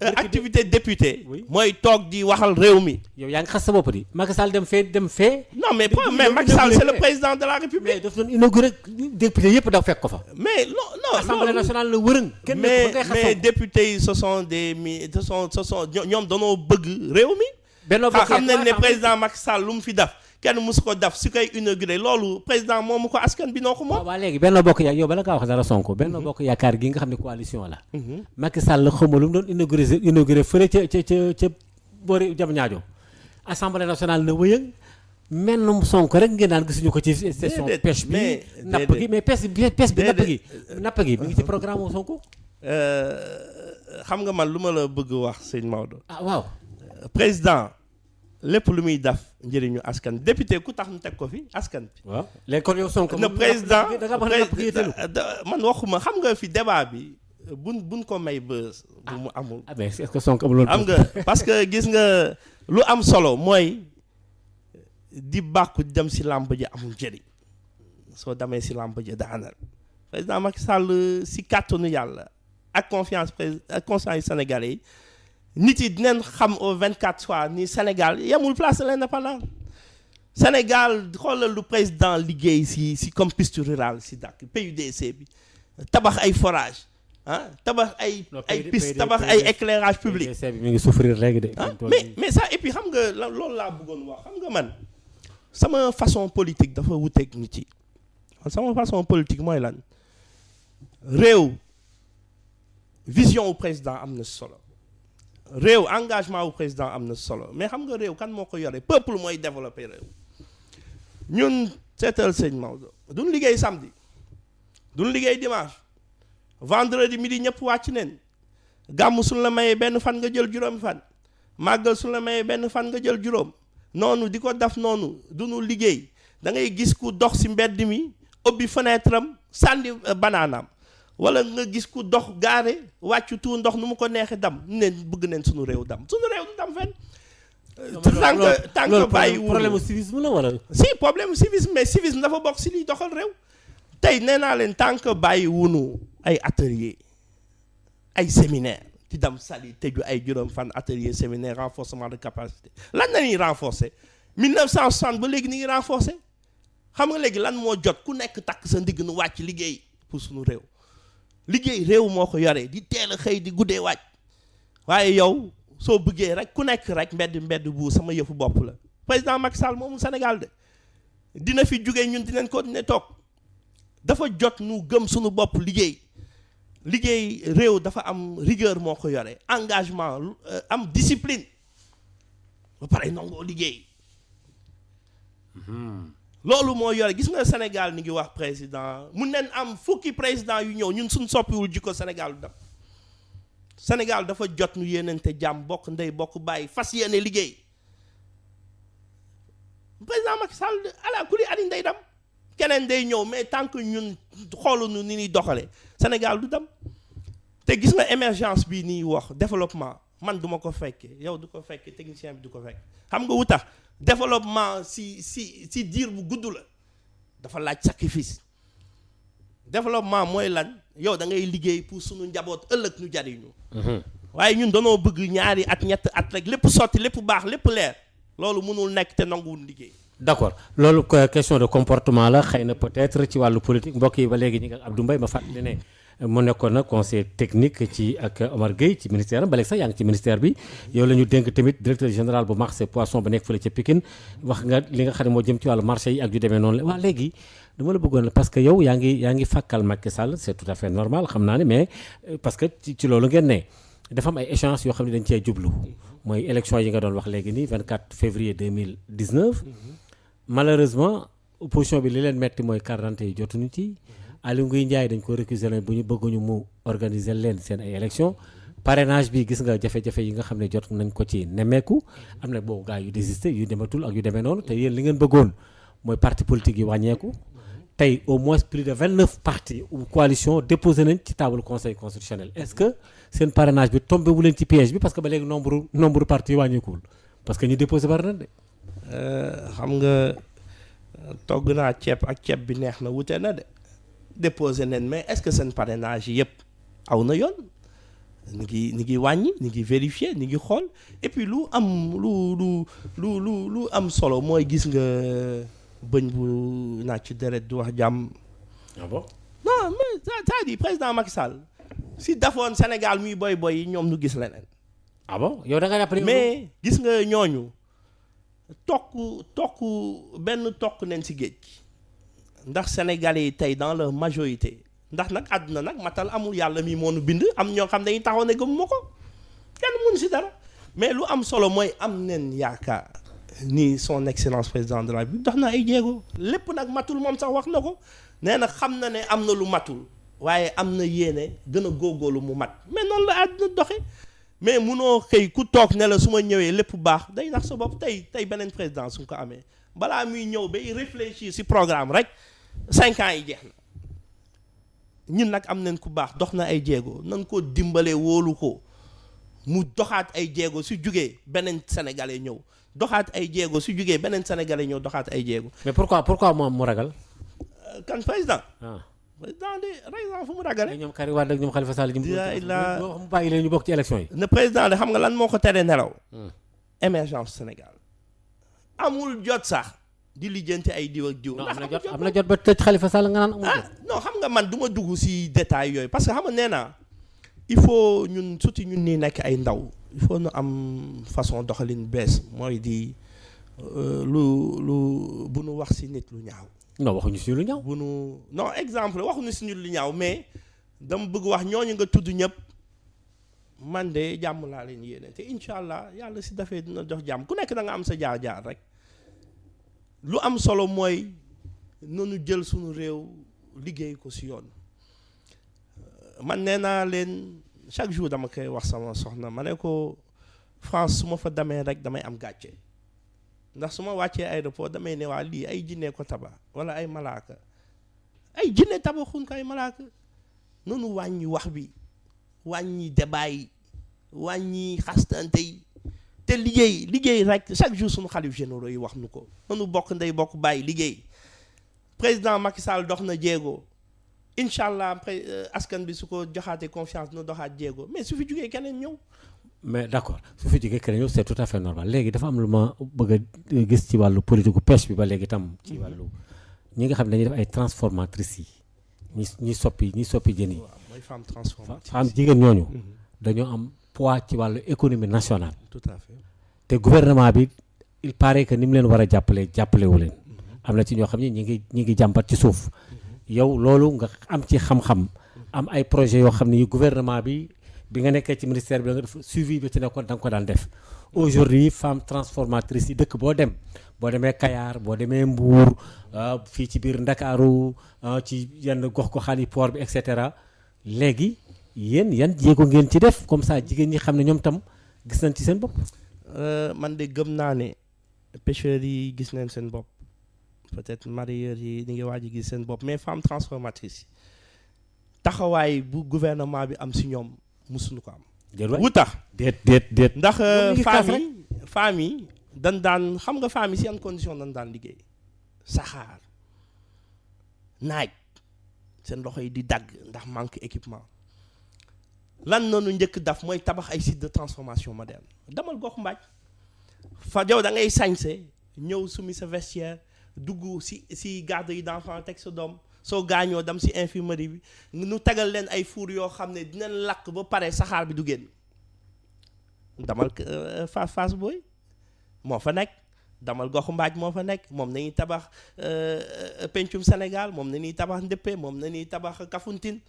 activité député. mooy toog di waxal réew mi. yow yaa ngi xas sa bopp di. Macky Sall dem fee. non mais Macky Sall c'est le président de la République. mais daf doon inauguré député yëpp daw fekk ko fa. mais non assemblée nationale la wërëng. kenn mais député yi ce sont ñoom danoo bëgg réew mi. benn bokk xam nañ ne président Macky Sall lu mu fi def. kenn musu ko def su koy inauguré loolu président moomu ko askan bi noo ko moom. waaw léegi Benno Bokk Yaakaar yow bala ngaa wax dara Sonko Benno Bokk Yaakaar gi nga xam ne coalition la. Macky Sall xawma lu mu doon inauguré fële ca boori Diamniadio assemblée nationale na wëyëng mennum Sonko rek ngeen naan gisuñu ko ci session pêche bi napp gi mais pêche bi napp gi mi ngi ci programme Sonko. xam nga man lu ma la bëgg wax sëñ Maodo. waaw président. lépp lu muy def njëriñu askan député ku tax ñu teg ko fi askan bi. waaw léegi kon yow Sonko. le président man waxuma xam nga fi débat bi buñ ko may bës. bu mu amul. mais est-ce que Sonko amul am nga parce que gis nga lu am solo mooy di bàkku dem si làmb ji amul njëriñ soo demee si làmb ji daanal président Macky Sall si kàttanu yàlla ak confiance sénégalais yi. nit yi dinañ xam au 24 soir ni Sénégal yemul place de l'indépendance Sénégal xoolal lu président liggéey si comme piste rurale si dàkk PUDC bi tabax ay forage tabax ay piste tabax ay éclairage public. PUDC bi mi ngi souffrir léegi de. mais ça et puis xam nga loolu laa bëggoon wax xam nga man sama façon politique dafa wuteeg nit yi sama façon politique mooy lan réew vision wu président am na solo. réew engagement wu président am na solo mais xam nga réew kan moo ko yore peuple mooy développer réew ñun seetal sëñ Maodo duñ liggéey samedi duñ liggéey dimanche vendredi midi ñëpp wàcc neen gàmm suñ la mayee benn fan nga jël juróomi fan màggal suñ la mayee benn fan nga jël juróom noonu di ko def noonu duñu liggéey da ngay gis ku dox si mbedd mi ubbi fenêtre am sànni banaanaam wala nga gis ku dox gaare wàccu tuur ndox nu mu ko neexee dam neen bëgg neen suñu réew dam suñu réew du dam fenn. tant que bàyyi problème civisme la wala. si problème civisme mais civisme dafa bokk si liy doxal réew. tey nee naa leen tant que bàyyi wunu ay atelier ay séminaire di dem sali tëju ay juróom fan atelier séminaire renforcement de capacité lan la ñuy renforcer 1960 ba léegi ni ngi renforcer xam nga léegi lan moo jot ku nekk takk sa ndigg nu wàcc liggéey pour suñu réew liggéey réew moo ko yoree di teel a xëy di guddee wàcc waaye yow soo bëggee rek ku nekk rek mbedd bu sama yëfu bopp la président Macky Sall moomu Sénégal de dina fi jógee ñun dinañ ko dina toog dafa jot nu gëm suñu bopp liggéey réew dafa am rigueur moo ko yore engagement am discipline ba pare nangoo liggéey loolu moo yore gis nga Sénégal ni ngi wax président mun neen am fukki président yu ñëw ñun suñ soppiwul jikko Sénégal du dem Sénégal dafa jot nu yéenante jàmm bokk ndey bokk bàyyi fas yéene liggéey président Macky Sall ala kuli adi ndey dem keneen day ñëw mais tant que ñun xooluñu ni ñuy doxalee Sénégal du dem te gis nga émergence bi nii wax développement man du ma ko fekkee yow du ko fekkee technicien bi du ko fekk xam nga wutax développement si diir bu gudd la dafa laaj sacrifice développement mooy lan yow da ngay liggéey pour sunu njaboot ëllëg ñu jariñu waaye ñun danoo bëgg ñaari at ñett at rek lépp sotti lépp baax lépp leer loolu mënul nekk te nanguwul liggéey. d'accord loolu question de comportement la xëy na peut-être ci wàllu politique mbokk yi ba léegi ñi nga Abdou Mbaye ma fàttali ne mu nekkoon na conseil technique ci ak Omar Gueye ci ministère ba léegi sax yaa ngi ci ministère bi yow la ñu dénk tamit directeur général bu marché poisson ba nekk fële ca Pikine wax nga li nga xam ne moo jëm ci wàllu marché yi ak yu demee noonu la waa léegi dama la bëggoon parce que yow yaa ngi fàkkal Macky Sall c'est tout à fait normal xam naa ne mais parce que ci loolu ngeen ne dafa am ay échéances yoo xam ne dañ cee jublu mooy élection yi nga doon wax léegi nii 24 février 2019 malheureusement opposition bi li leen metti mooy carte d'identité yi jotuñu ci Aly Ngouille Ndiaye dañ ko récuser leen bu ñu bëgguñu mu organiser leen seen ay élection parrainage bi gis nga jafe-jafe yi nga xam ne jot nañ ko ci nemmeeku am na boobu gars yu désisté yu dematul ak yu demee noonu te yéen li ngeen bëggoon mooy parti politique yi wàññeeku tey au moins plus de 29 partis ou coalition déposé nañ ci table conseil constitutionnel est-ce que seen parrainage bi tombé wu leen ci piège bi parce que ba léegi nombre parti yi wàññeekuwul parce que ñu déposé bari na de. xam nga togg naa ceeb bi neex na wute na de déposé nañ mais est-ce que seen parrainage yi yëpp aw na yoon ni ngi wàññi ni ngi vérifier ni ngi xool et puis lu am solo mooy gis nga bëñ bu naaj ci deret du wax jàmm. ah bon non mais c'est-à-dire président Macky Sall si dafoon Sénégal muy boy yi ñoom nu gis leneen. ah bon yow da nga jàpp mais gis nga ñooñu tokk nañ si géej gi ndax Sénégalais yi tey dans leur majorité ndax nag àdduna nag matal amul yàlla mi moo nu bind am ñoo xam dañuy taxaw ne gëm ma ko kenn mun si dara mais lu am solo mooy am neen yaakaar ni son excellence président de la République dox na ay jéego lépp nag matul moom sax wax na ko nee na xam na ne am na lu matul waaye am na yéene gën a góorgóorlu mu mat mais noonu la àdduna doxe mais munoo xëy ku toog ne la su ma ñëwee lépp baax day nax sa bopp tey beneen président su ko amee balaa muy ñëw bay réfléchir ci programme rek 5 ans yi jeex na ñun nag am nañ ku baax dox na ay jéego nan ko dimbale wóolu ko mu doxaat ay jéego su jugee beneen sénégalais ñëw doxaat ay jéego su jugee beneen sénégalais ñëw doxaat ay jéego. mais pourquoi moom mu ragal. kan président. ah président de président fu mu ragale. ñoom Karim Wade ak ñoom Khalifa Sall. mu bàyyi leen ñu bokk ci élection yi. ne président de xam nga lan moo ko teree nelaw. émergence Sénégal amul jot sax. di lijjanti ay diw ak diw. am na jot ba tëj Khalifa Sall nga naan amul jot. non xam nga man du ma dugg ci détails yooyu parce que xam nga nee naa il faut ñun surtout ñun nii nekk ay ndaw il faut ñu am façon doxalin bees mooy di lu bu nu wax ci nit lu ñaaw. non waxuñu ci lu ñaaw. bu nu non exemple waxuñu ci nit lu ñaaw mais dama bëgg wax ñooñu nga tudd ñëpp man de jàmm laa leen yéene te incha allah yàlla ci dafee dina jox jàmm ku nekk da nga am sa jaar-jaar rek. lu am solo mooy noonu jël sunu réew liggéey ko ci yoon man nee naa leen chaque jour dama koy wax sama soxna ma ne ko France su ma fa demee rek damay am gàcce ndax su ma wàccee aéroport damay ne waa lii ay jinne ko taba walla ay malaaka ay jinne tabaxun ko ay malaaka. noonu wàññi wax bi wàññi débat yi wàññi xastante yi te liggéey rek chaque jour suñu xalif généraux yi wax nu ko noonu bokk ndey bokk bàyyi liggéey président Macky Sall dox na jéego incha allah après askan bi su ko joxaatee confiance na doxaat jéego mais su fi jugee keneen ñëw. mais d'accord su fi jógee keneen ñëw c'est tout à fait normal léegi dafa am lu ma bëgg a gis ci wàllu politique pêche bi ba léegi tam ci wàllu ñi nga xam ne dañuy def ay transformatrices yi ñi soppi jën yi. waaw mooy femme transformatrice femme jigéen ñooñu. dañoo am poids ci wàllu économie nationale. tout à fait te gouvernement bi il paraît que ni mu leen war a jàppalewu leen. am na ci ñoo xam ne ñi ngi jàmbat ci suuf. yow loolu nga am ci xam-xam. am ay projets yoo xam ne yu gouvernement bi nga nekkee ci ministère bi da nga def suivi bi ci nekkoon da nga ko daan def. aujourd'hui femme transformatrice yi dëkk boo demee Kayar boo demee Mbour fii ci biir Ndakaaru ci yenn gox-goxaan yi port bi et cetera léegi yéen yan jéego ngeen ci def comme ça jigéen ñi xam ne ñoom tam gis nañ ci seen bopp. man de gëm naa ne pêcheurs yi gis nañ seen bopp peut-être mareyeurs yi ñu ngi waaj a gis seen bopp mais femme transformatrice yi taxawaay bu gouvernement bi am si ñoom musuñu ko am. wu tax déet ndax femmes yi dañ daan xam nga femmes yi si yan condition dañ daan liggéey saxaar naaj seen loxo yi di dagg ndax manque équipement lan noonu njëkk daf mooy tabax ay site de transformation moderne damal gox mbaaj fa yow da ngay sañse ñëw sumi sa vestiaire dugg si garde yi d'enfant teg sa doom soo gaañoo dem si infirmerie bi nu tegal leen ay four yoo xam ne dinañ lakk ba pare saxaar bi du génn damal Fass Boye moo fa nekk damal goxu mbaaj moo fa nekk moom nañuy tabax pencum Sénégal moom nañuy tabax Ndéppé moom nañuy tabax Kafountine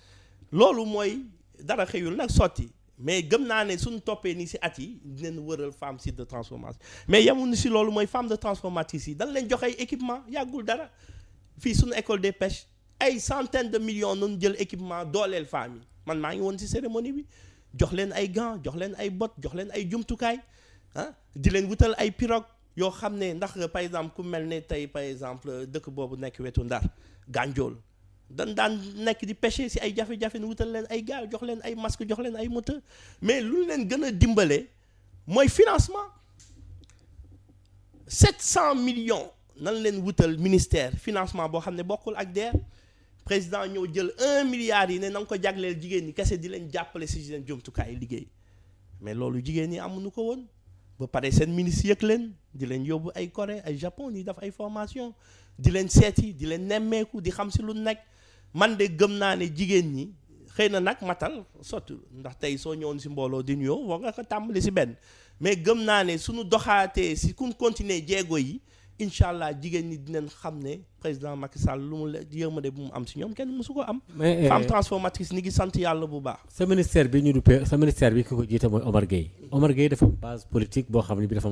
loolu mooy dara xëyul nag sotti mais gëm naa ne suñu toppee nii si at yi dinañ wëral femme site de transformation mais yemuñu si loolu mooy femme de transformatrice yi dañ leen jox ay équipement yàggul dara fii suñu école des pêches ay centaines de millions noonu jël équipement dooleel femmes yi man maa ngi woon si cérémonie bi jox leen ay gants jox leen ay bottes jox leen ay jumtukaay di leen wutal ay pirogue yoo xam ne ndax par exemple ku mel ne tey par exemple dëkk boobu nekk wetu Ndar Gandiol daan nekk di pêcher si ay jafe-jafe nu wutal leen ay gaal jox leen ay masque jox leen ay moteur mais lu leen gën a dimbale mooy financement 700 millions nan leen wutal ministère financement boo xam ne bokkul ak DER président ñëw jël 1 milliard yi ne na nga ko jagleel jigéen ñi kese di leen jàppale si seen jumtukaay liggéey mais loolu jigéen ñi amuñu ko woon ba pare seen ministre yëg leen di leen yóbbu ay Corée ay Japon ñuy def ay formation di leen seeti di leen nemmeeku di xam si lu nekk man de gëm naa ne jigéen ñi xëy na nag matal sotti ndax tey soo ñëwoon si mbooloo di nuyoo war nga ko tàmbali si benn mais gëm naa ne suñu doxaatee si kun continuer jéego yi incha allah jigéen ñi dinañ xam ne président Macky Sall lu mu yërmande bu mu am si ñoom kenn mësu ko am. mais femme transformatrice ni ngi sant yàlla bu baax. sa ministère bi ñu duppee sa ministère bi ki ko jiite mooy Omar Gueye. Omar Gueye dafa am base politique boo xam ne bi dafa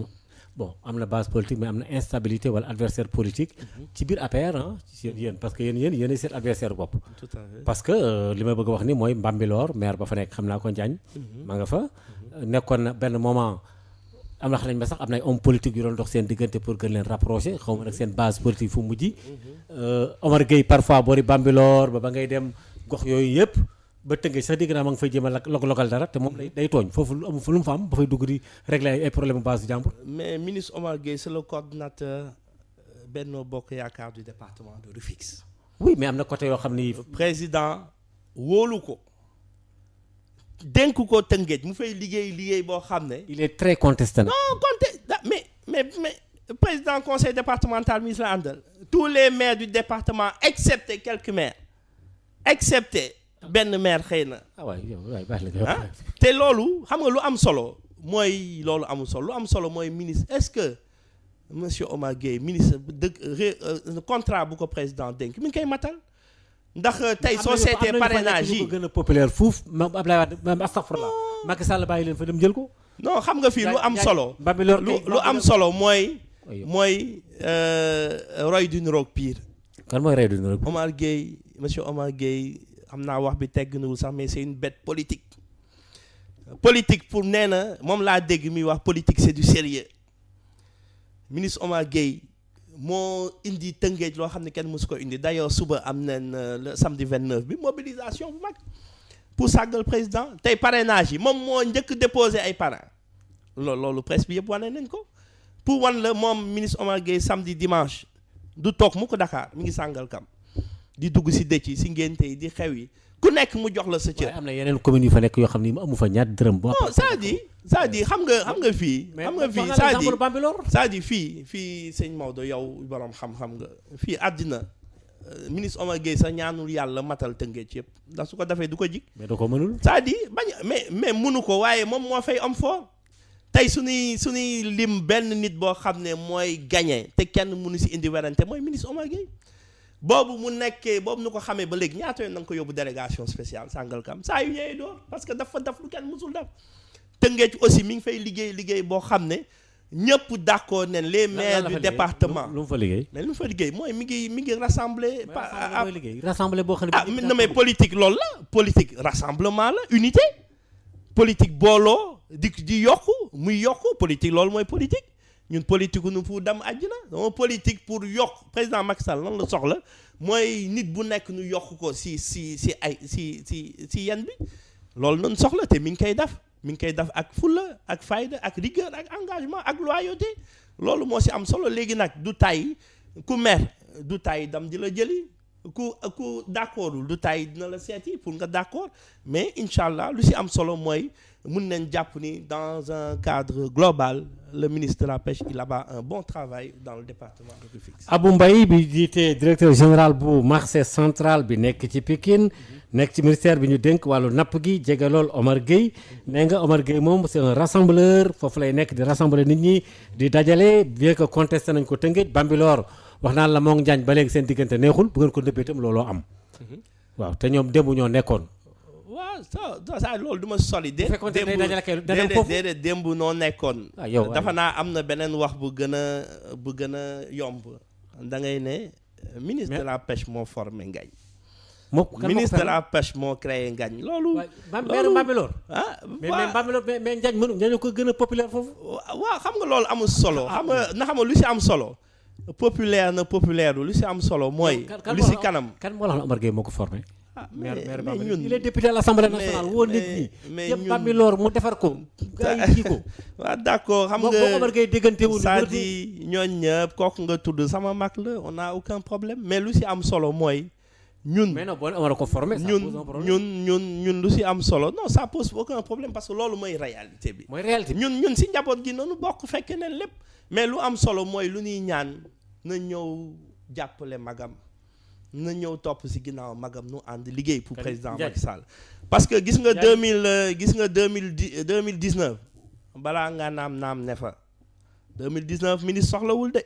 am na base politique mais am na instabilité wala adversaire politique. ci biir APR ci yéen parce que yéen seen adversaire bopp. tout à fait parce que li ma bëgg a wax ni mooy Mbambilor maire ba fa nekk xam naa ko Njaañ. ma nga fa nekkoon na benn moment. am na xam nañ ba sax am na ay homme politique yu doon dox seen diggante pour gën leen rapprocher xaw ma nag seen base politique fu mujj. Omar Gueye parfois boori Bambilor ba ngay dem gox yooyu yëpp ba tënkee sax dégg naa ma nga fay jéem a logal dara te moom day tooñ foofu lu mu fa am ba fay dugg di régler ay problème base du jàmbur. mais ministre Omar Gueye c'est le coordinateur Benno Bokk Yaakaar du département de Rufisque. oui mais am na côté yoo xam ni. président wóolu ko. dénk ko Tëngéej mu fay liggéey boo xam ne. il est très contesté. non mais président conseil départemental ministre la àndal tous les maires du département excepté quelques maires excepté benn maire xëy na. waay baax la te loolu xam nga lu am solo mooy loolu amul solo lu am solo mooy ministre est-ce que monsieur Omar Gueye ministre contrat bu ko président dénk mi ngi koy matal. ndax tey soo seetee parrainage yi gën a populaire fuuf même Abdoulaye Wade même astafurlah Macky Sall bàyyi leen fa dem jël ko. non xam nga fii lu am solo. lu am solo mooy roy du niroog pire. kan mooy roy du niroog. Omar Gueye monsieur Omar Gueye xam naa wax bi tegguñu sax mais c'est une bête politique. politique pour nee na moom laa dégg muy wax politique c'est du sérieux ministre Omar Gueye moo indi Tëngéej loo xam ne kenn mësu ko indi d'ailleurs suba am nañ le samedi 29 bi mobilisation bu mag pour sàggal président tey parrainage yi moom moo njëkk déposé ay parrain loolu presse bi yëpp wane nañ ko pour wan la moom ministre Omar Gueye samedi dimanche du toog mu ko Dakar mi ngi Sangalkam di dugg si dëcc yi si ngénte yi di xew yi ku nekk mu jox la sa cër. waaye am na yeneen communes yu fa nekk yoo xam ni amu fa ñaar dërëm. boo non c'est-à-dire xam nga fii. c'est-à-dire fii sëñ Maodo yow borom xam-xam nga fii àddina ministre Omar Gueye sax ñaanul yàlla matal Tëngéej yëpp ndax su ko defee du ko jig. mais da ko mënul. c'est-à-dire mais mënu ko waaye moom moo fay am fort tey suñuy lim benn nit boo xam ne mooy gagné te kenn mënu si indi werante mooy ministre Omar Gueye. boobu mu nekkee boobu nu ko xamee ba léegi ñaata yoon na nga ko yóbbu délégation spéciale Sangalkam saa yu ñëwee door parce que dafa def lu kenn musul def Tëngéej aussi mi ngi fay liggéey boo xam ne ñëpp d'accord nañ les maires du département. lu mu fa liggéey. mais lu mu fa liggéey mooy mi ngi rassembler. rassembler boo xam ne. non mais politique loolu la politique rassemblement la unité politique booloo di yokku muy yokku politique loolu mooy politique. ñun politique nu pour dem àjjana dama politique pour yokk président Macky Sall lan la soxla mooy nit bu nekk nu yokk ko si yan bi loolu noonu soxla te mi ngi koy def ak fulla ak fayda ak rigueur ak engagement ak loyauté loolu moo si am solo léegi nag du tay ku mer du tay dam di la jëli ku d'accordul du tay dina la seeti pour nga d'accord mais incha allah lu si am solo mooy mun nañ jàpp ni dans un cadre global le ministre de la pêche il abat un bon travail dans le département de Rufisque. Abou Mbaye bi jiite directeur général bu marché central bi nekk ci Pikine nekk ci ministère bi ñu dénk wàllu napp gi jege lool Omar Gueye nee nga Omar Gueye moom c'est un rassembleur foofu lay nekk di rassembler nit ñi di dajale bien que contesté nañ ko Tëngéej Bambilor wax naan la moom Njaañ ba léegi seen diggante neexul bu ngeen ko nëbbee itam looloo am. waaw te ñoom démb ñoo nekkoon. waaw ça loolu du ma soli. déedéet démb noo nekkoon. dafa naa am na beneen wax bu gën a yomb da ngay ne. ministre de la pêche moo formé Ngagne. ministre de la pêche moo créé Ngagne loolu. loolu Bambilor. mais Bambilor mais Njaañ mënu Njaañ ko gën a populaire foofu. waaw xam nga loolu amul solo. xam nga lu si am solo. populaire na populaire lu si am solo mooy. lu si kanam kan moo la wax Omar Gueye moo ko formé. mais ñun il est député à l'Assemblée nationale woo nit ñi. mais ñun Bambilor mu defar ko. gars yi kii ko. waaw d'accord xam nga boo Omar Gueye déggante wu. c'est-à-dire ñooñu ñëpp kooku nga tudd sama mag la on a aucun problème mais lu si am solo mooy. ñun mais non boo Omar ko formé. ñun lu si am solo non ça pose aucun problème parce que loolu mooy réalité bi. mooy réalité bi ñun si njaboot gi noonu bokk fekke neen lépp mais lu am solo mooy lu ñuy ñaan na ñëw jàppale magam. na ñëw topp si ginnaaw magam nu ànd liggéey pour président Macky Sall parce que gis nga 2019 balaa nga naam ne fa 2019 ministre soxlawul de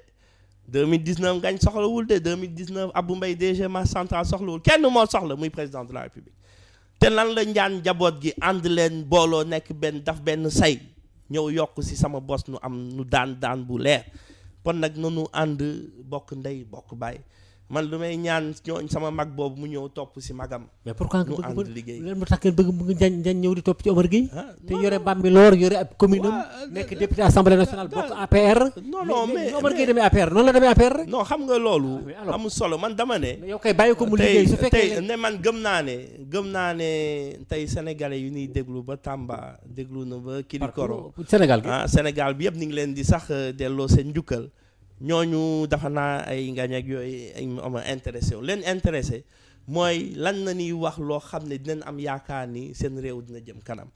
2019 Ngagne soxlawul de 2019 Abou Mbaye DG Marché Central soxlawul kenn moo soxla muy président de la République te lan la njaan njaboot gi ànd leen booloo nekk benn say ñëw yokk si sama bos nu am nu daan bu leer kon nag nanu ànd bokk ndey bokk baay man lu may ñaan ñooñ sama mag boobu mu ñëw topp si magam. mais pourquoi nu ànd liggéey leen mu tax ngeen bëgg mu Njaañ ñëw di topp ci Omar Gueye te yore Bambilor yore ab commune am nekk député assemblée nationale bokk APR. non mais Omar Gueye demee APR noonu la demee APR rek. non xam nga loolu. amul solo man dama ne. yow kay bàyyi ko mu liggéey su fekkee tey ne man gëm naa ne tey sénégalais yu ñuy déglu ba Tamba déglu na ba Kilikoro. Sénégal gi Sénégal bi yëpp ñu ngi leen di sax delloo seen njukkal. ñooñu dafa naa ay Ngagne ak yooyu ay ama intéressé wu leen intéressé mooy lan na ñuy wax loo xam ne dinañ am yaakaar ni seen réew dina jëm kanam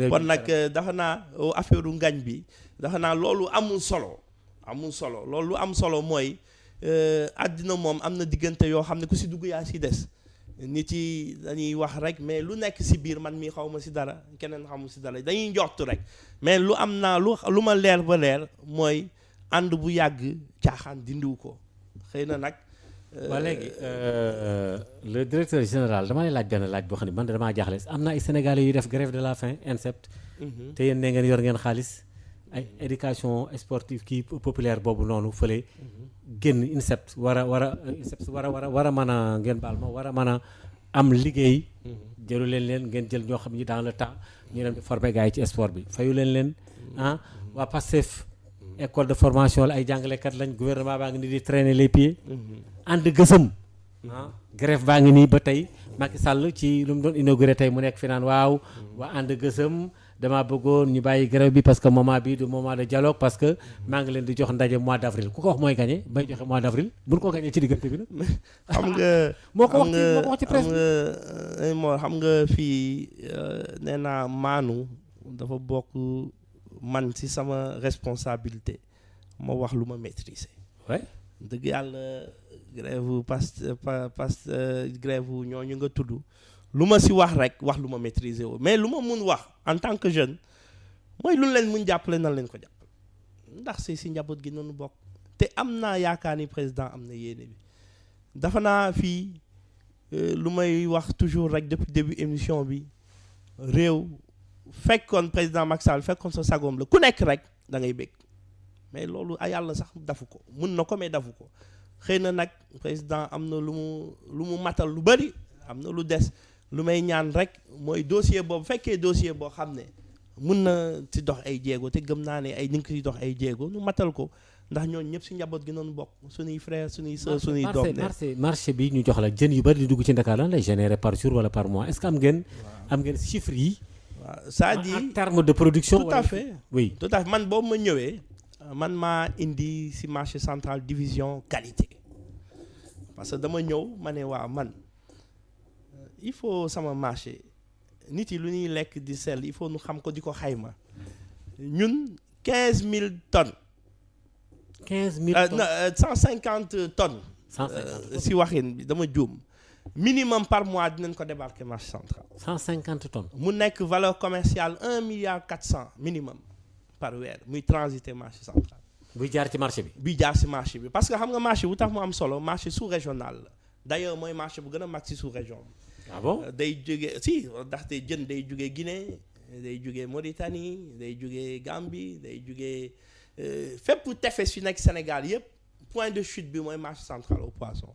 kon nag dafa naa affaire u Ngagne bi dafa naa loolu amul solo loolu lu am solo mooy àddina moom am na diggante yoo xam ne ku si dugg yaa si des nit yi dañuy wax rek mais lu nekk si biir man mii xaw ma si dara keneen xamul si dara dañuy njortu rek mais lu am naa lu ma leer ba leer mooy ànd bu yàgg caaxaan dindiw ko xëy na nag. waa léegi le directeur général dama lay laaj benn laaj boo xam ne man damaa jaaxle am na ay sénégalais yuy def grève de la faim INSEPT. te yéen ne ngeen yor ngeen xaalis ay éducation sportive kii populaire boobu noonu fële. génn INSEPT war a mën a ngeen baal ma war a mën a am liggéey. jëlu leen ngeen jël ñoo xam ni dans le temps ñu dem di former gars yi ci sport bi fayu leen waa Pastef. école de formation la ay jàngalekat lañ gouvernement baa ngi nii di traîner les pieds. ànd gësëm. grève baa ngi nii ba tey Macky Sall ci lu mu doon inauguré tey mu nekk fi naan waaw. waa ànd gësëm damaa bëggoon ñu bàyyi grève bi parce que moment bi du moment de dialogue parce que maa ngi leen di jox ndaje mois d' avril ku ko wax mooy gagné bay joxe mois d' avril buñ ko gagné ci diggante bi nag. xam nga moo ko wax ci presse bi moo xam nga fii nee naa maanu dafa bokk man ci sama responsabilité moo wax lu ma maîtriser. dëgg yàlla grève grève ñooñu nga tudd lu ma si wax rek wax lu ma maîtriser wu mais lu ma mun wax en tant que jeune mooy lu leen mun jàppale nan leen ko jàppale ndax si njaboot gi noonu bokk te am naa yaakaar ni président am na yéene bi dafa naa fii lu may wax toujours rek depuis début émission bi réew fekkoon président Macky Sall fekkoon sa sagoom la ku nekk rek da ngay bég mais loolu a yàlla sax dafu ko mun na ko mais dafu ko xëy na nag président am na lu mu matal lu bari am na lu des lu may ñaan rek mooy dossier boobu fekkee dossier boo xam ne mun na ci dox ay jéego te gëm naa ne ay ni ngi ci dox ay jéego nu matal ko ndax ñooñu ñëpp si njaboot gi noonu bokk suñuy frère suñuy sœur suñuy doom marché bi ñu jox la jën yu bari di dugg ci Dakar lan lay générer par jour wala par mois est-ce que am ngeen chiffres yi waaw c'est-à-dire en termes de production tout à fait oui tout à fait man boobu ma ñëwee man maa indi si marché central division qualité parce que dama ñëw ma ne waaw man il faut sama marché nit yi lu ñuy lekk di sell il faut nu xam ko di ko xayma ñun 15000 tonnes. 15000 tonnes 150 tonnes. 150 si waxin bi dama juum minimum par mois dinañ ko débarquer marché central. 150 tonnes. mu nekk valeur commerciale 1,4 milliard minimum par weer muy transiter marché central. buy jaar ci marché bi. buy jaar si marché bi parce que xam nga marché bu tax mu am solo marché sous régional la d'ailleurs mooy marché bu gën a mag si sous région bi. ah bon day jógee si ndaxte jën day jógee Guinée day jógee Mauritanie day jógee Gambie day jógee fépp tefes yu nekk Sénégal yëpp point de chute bi mooy marché central au poisson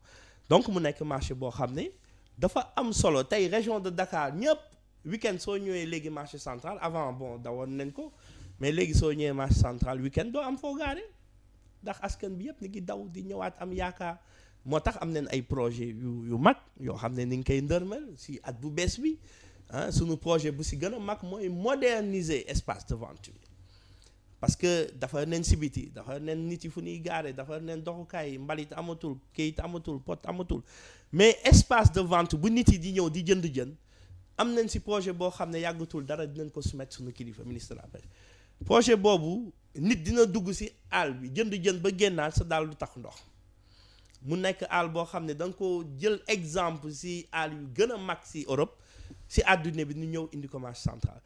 donc mu nekk marché boo xam ne dafa am solo tey région de Dakar ñëpp week-end soo ñëwee léegi marché central avant bon dawoon nañ ko mais léegi soo ñëwee marché central week-end doo am foo gaare ndax askan bi yëpp ni ngi daw di ñëwaat am yaakaar moo tax am nañ ay projet yu mag yoo xam ne ni ngi koy ndërmel si at bu bees bi ah sunu projet bu si gën a mag mooy moderniser espace de vente bi parce que dafa nen si biti dafa nen nit yi fu ñuy gaare dafa nen doxukaay mbalit amatul kayit amatul pot amatul mais espace de vente bu nit yi di ñëw di jënd jën am nañ si projet boo xam ne yàggatul dara dinañ ko soumettre sunu kilifa ministre de la pêche projet boobu nit dina dugg si àll bi jënd jën ba génnaat sa daal du tax ndox mu nekk àll boo xam ne da nga ko jël exemple si àll yu gën a mag si Europe si àdduna bi ñu ñëw indi ko marché central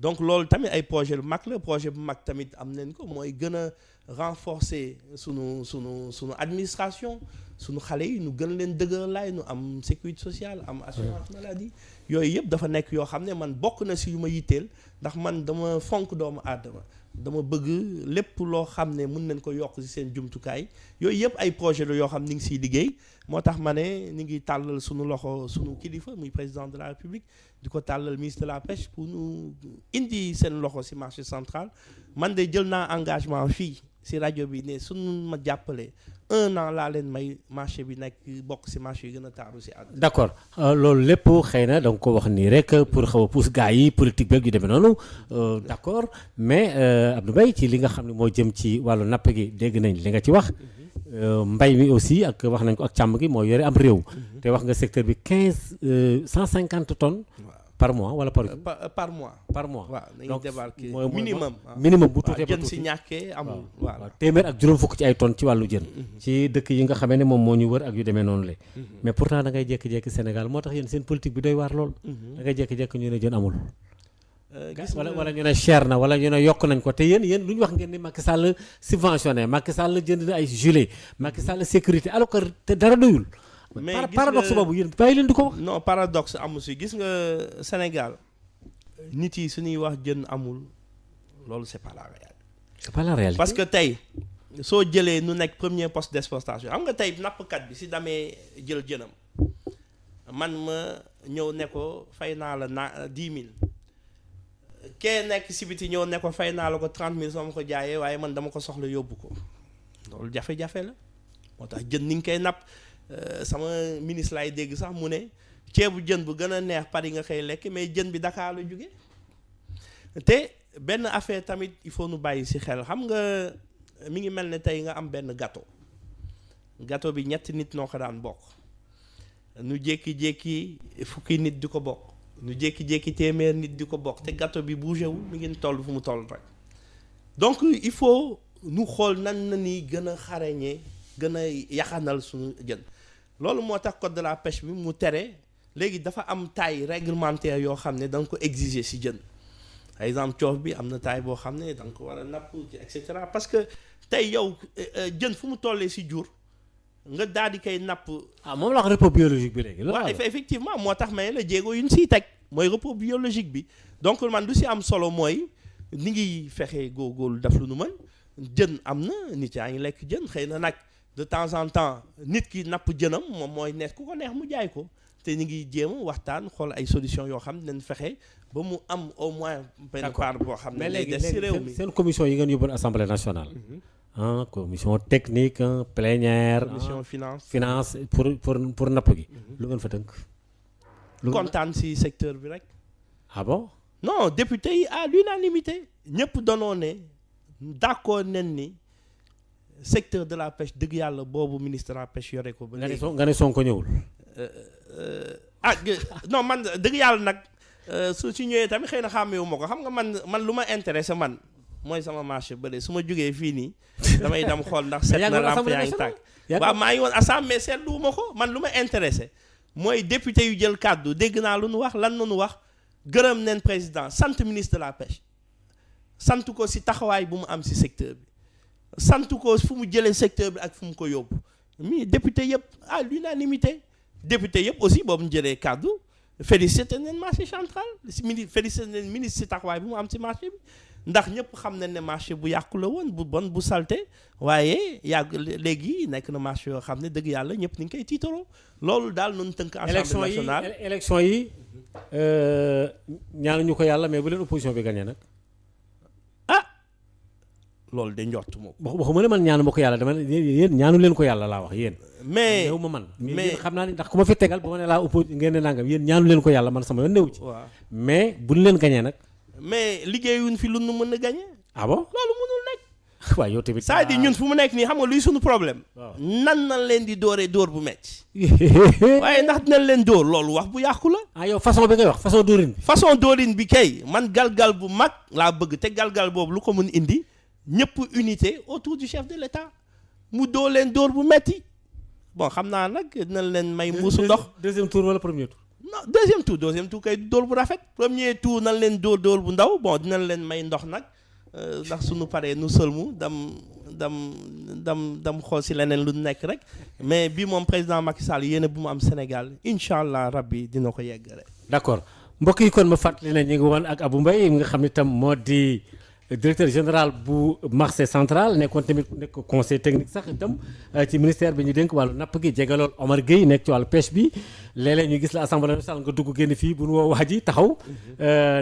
donc loolu tamit ay projet lu mag la projet bu mag tamit am nañ ko mooy gën a renforcer sunu administration sunu xale yi nu gën leen dëgër laay nu am sécurité sociale am assurance maladie yooyu yëpp dafa nekk yoo xam ne man bokk na si yu ma yitteel ndax man dama fonk doomu aadama dama bëgg lépp loo xam ne mën nañ ko yokk ci seen jumtukaay yooyu yëpp ay projet la yoo xam ni ngi siy liggéey moo tax ma ne ni ngi tàllal sunu loxo sunu kilifa muy président de la république di ko tàllal ministre de la pêche pour ñu indi seen loxo ci marché central man de jël naa engagement fii ci rajo bi ne sunu ma jàppale 1 an laa leen may marché bi nekk bokk ci marché yi gën a taaru ci àdduna. d'accord loolu lépp xëy na da nga ko wax nii rek pour xaw a pousse gars yi politique beeg yu demee noonu d'accord mais Abdou Mbaye ci li nga xam ne moo jëm ci wàllu napp gi dégg nañ li nga ci wax mbay mi aussi ak wax nañ ko ak càmm gi moo yore am réew. te wax nga secteur bi 150 tonnes. par mois wala par mois. par mois waaw dañuy donc débarquer mooy minimum bu tuutee ba jën si ñàkkee amul. waaw téeméer ak juróom fukk ci ay tonnes ci wàllu jën. ci dëkk yi nga xamee ne moom moo ñu wër ak yu demee noonu la. mais pourtant da ngay jékki-jékki Sénégal moo tax yéen seen politique bi doy waar lool. da ngay jékki-jékki ñu ne jën amul. wala ñu ne cher na wala ñu ne yokk nañ ko te yéen lu ñu wax ngeen ni Macky Sall subventionné Macky Sall jënd na ay gilet Macky Sall sécurité alors que te dara doyul. mais paradoxe boobu yéen bàyyi leen di ko wax. non paradoxe amu si gis nga Sénégal nit yi suñuy wax jën amul loolu c'est pas la réalité. c'est pas la réalité parce que tey soo jëlee nu nekk premier poste d'exportation xam nga tey nappkat bi si damee jël jënam man ma ñëw ne ko fay naa la 10 000 kee nekk si biti ñëw ne ko fay naa la ko 30 000 soo ma ko jaayee waaye man dama ko soxla yóbbu ko loolu jafe-jafe la moo tax jën ni nga koy napp sama ministre laay dégg sax mu ne ceebu jën bu gën a neex Paris nga koy lekk mais jën bi Dakar la jóge te benn affaire tamit il faut nu bàyyi si xel xam nga mi ngi mel ne tey nga am benn gâteau bi ñetti nit noo ko daan bokk nu jékki-jékki fukki nit di ko bokk nu jékki-jékki téeméer nit di ko bokk te gâteau bi bougé wul mi ngi toll fu mu toll rek donc il faut nu xool nan na ni gën a xarañee gën a yaxanal suñu jën loolu moo tax code de la pêche bi mu tere léegi dafa am taille réglementaire yoo xam ne da nga ko exiger si jën par exemple coof bi am na taille boo xam ne da nga ko war a napp et cetera parce que tey yow jën fu mu tollee si jur nga daal di koy napp. moom la wax repos biologique bi léegi. waaw effectivement moo tax may la jéego yu ñu siy teg mooy repos biologique bi donc man du si am solo mooy ni ngi fexe góorgóorlu def lu nu mën jën am na nit yaa ngi lekk jën xëy na nag de temps en temps nit ki napp jënam moom mooy nekk ku ko neex mu jaay ko te ñu ngi jéem a waxtaan xool ay solution yoo xam ne nañ fexe ba mu am au moins. benn part boo xam ne. mais léegi seen commission yi ngeen yóbboon assemblée nationale. Commission technique plénière. commission finance pour napp gi. lu ngeen fa tënk. kontaan si secteur bi rek. ah bon. non député yi à l'unanimité ñëpp danoo ne d'accord nen ni secteur de la pêche dëgg yàlla boobu ministre de la pêche yore ko. ba léegi nga ne Sonko ñëwul. non man dëgg yàlla nag su ñëwee tamit xëy na xàmmeewu ma ko xam nga man lu ma intéressé man. mooy sama marché bële su ma jógee fii nii damay dem xool ndax seet na lamp yaa ngi tàkk waaw maa ngi woon assemblée seetlu ma ko man lu ma intéressé mooy député yu jël kàddu dégg naa lu nu wax lan nu wax gërëm neen président sant ministre de la pêche sant ko si taxawaay bu mu am si secteur bi sant ko fu mu jëlee secteur bi ak fu mu ko yóbbu mais député yëpp à l'unanimité député yëpp aussi boobu mu jëlee kàddu félicité neen marché central félicité neen ministre si taxawaay bu mu am si marché bi ndax ñëpp xam nañ ne marché bu yàqu la woon bu bon bu salte waaye yàgg léegi nekk na marché yoo xam ne dëgg yàlla ñëpp ni ngi koy tiitaroo loolu daal noonu tënk assemblée nationale élection yi ñaanuñu ko yàlla mais bu leen opposition bi gagné nag loolu de njort moom waxuma ne man ñaanu ma ko yàlla dama yéen ñaanu leen ko yàlla laa wax yéen mais néew ma man mais xam naa ni ndax ku ma fi tegal bu ma ne laa opposition ngeen ne nangam yéen ñaanu leen ko yàlla man sama yoon néew ci waaw mais buñ leen gagné nag mais liggéeyuñ fi lu nu mën a gagné. ah bon loolu mënul nekk. waaw yow tamit. c'est-à-dire ñun fu mu nekk nii xam nga luy suñu problème. nan leen di dooree dóor bu metti waaye ndax dinañ leen dóor loolu wax bu yàqu la. yow façon bi ngay wax façon dóorin bi. façon dóorin bi kay man galgal bu mag laa bëgg te galgal boobu lu ko mën indi ñëpp unité autour du chef de l'État mu dóor leen dóor bu metti bon xam naa nag dinañ leen may. muusu ndox deuxième tour wala premier tour. non deuxième tour kay dóor bu rafet premier tour nan leen dóor bu ndaw bon dinañ leen may ndox nag ndax suñu paree nu sëlmu dam xool si leneen lu nekk rek mais bi moom président Macky Sall yéene bu mu am Sénégal incha allah rabbi dina ko yeggale. d'accord mbokk yi kon ma fàttali ne ñu ngi woon ak Abou Mbaye mi nga xam ne tam moo di directeur général bu marché central nekkoon tamit nekk conseil technique sax itam ci ministère bi ñu dénk wàllu napp gi jegalool Omar Gueye nekk ci wàllu pêche bi léeg-léeg ñu gis la assemblée nationale nga dugg génn fii bu nu woo wax ji taxaw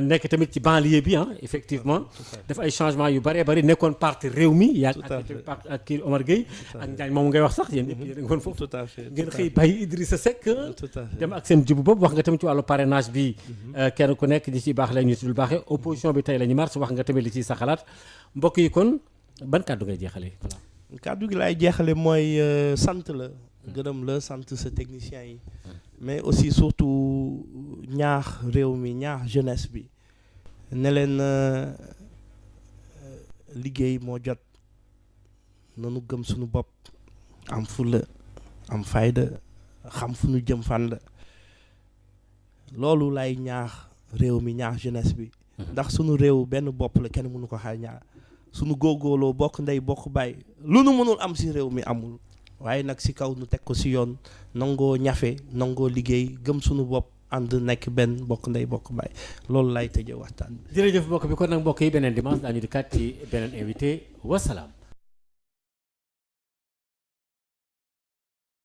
nekk tamit ci banlieue bi effectivement def ay changement yu bëree bëri nekkoon parti réew mi yaa ak kii Omar Gueye ak Njaañ moom ngay wax sax yéen ñëpp yéen a ngi woon foofu ngeen xëy bàyyi Idrissa Seck dem ak seen jibu bopp wax nga tamit ci wàllu parrainage bi kenn ku nekk ñi ci baax la ñu ci dul baaxee opposition bi tey la ñu marche wax nga tamit li ciy sax xalaat mbokk yi kon ban kàddu ngay jeexale voilà. kàddu gi laay jeexale mooy sant la gërëm la sant sa technicien yi mais aussi surtout ñaax réew mi ñaax jeunesse bi ne leen liggéey moo jot nanu gëm suñu bopp am fulla am fayda xam fu ñu jëm fan la loolu lay ñaax réew mi ñaax jeunesse bi ndax sunu réew benn bopp la kenn mënu ko xaar ñaar sunu góorgóorloo bokk ndey bokk bàyyi lu nu mënul am ci réew mi amul waaye nag ci kaw nu teg ko ci yoon nangoo ñafe nangoo liggéey gëm sunu bopp ànd nekk benn bokk ndey bokk bàyyi loolu lay tëjee waxtaan bi. jërëjëf mbokk bi kon nag mbokk yi beneen dimanche daañu di kat ci beneen invité wasalaam.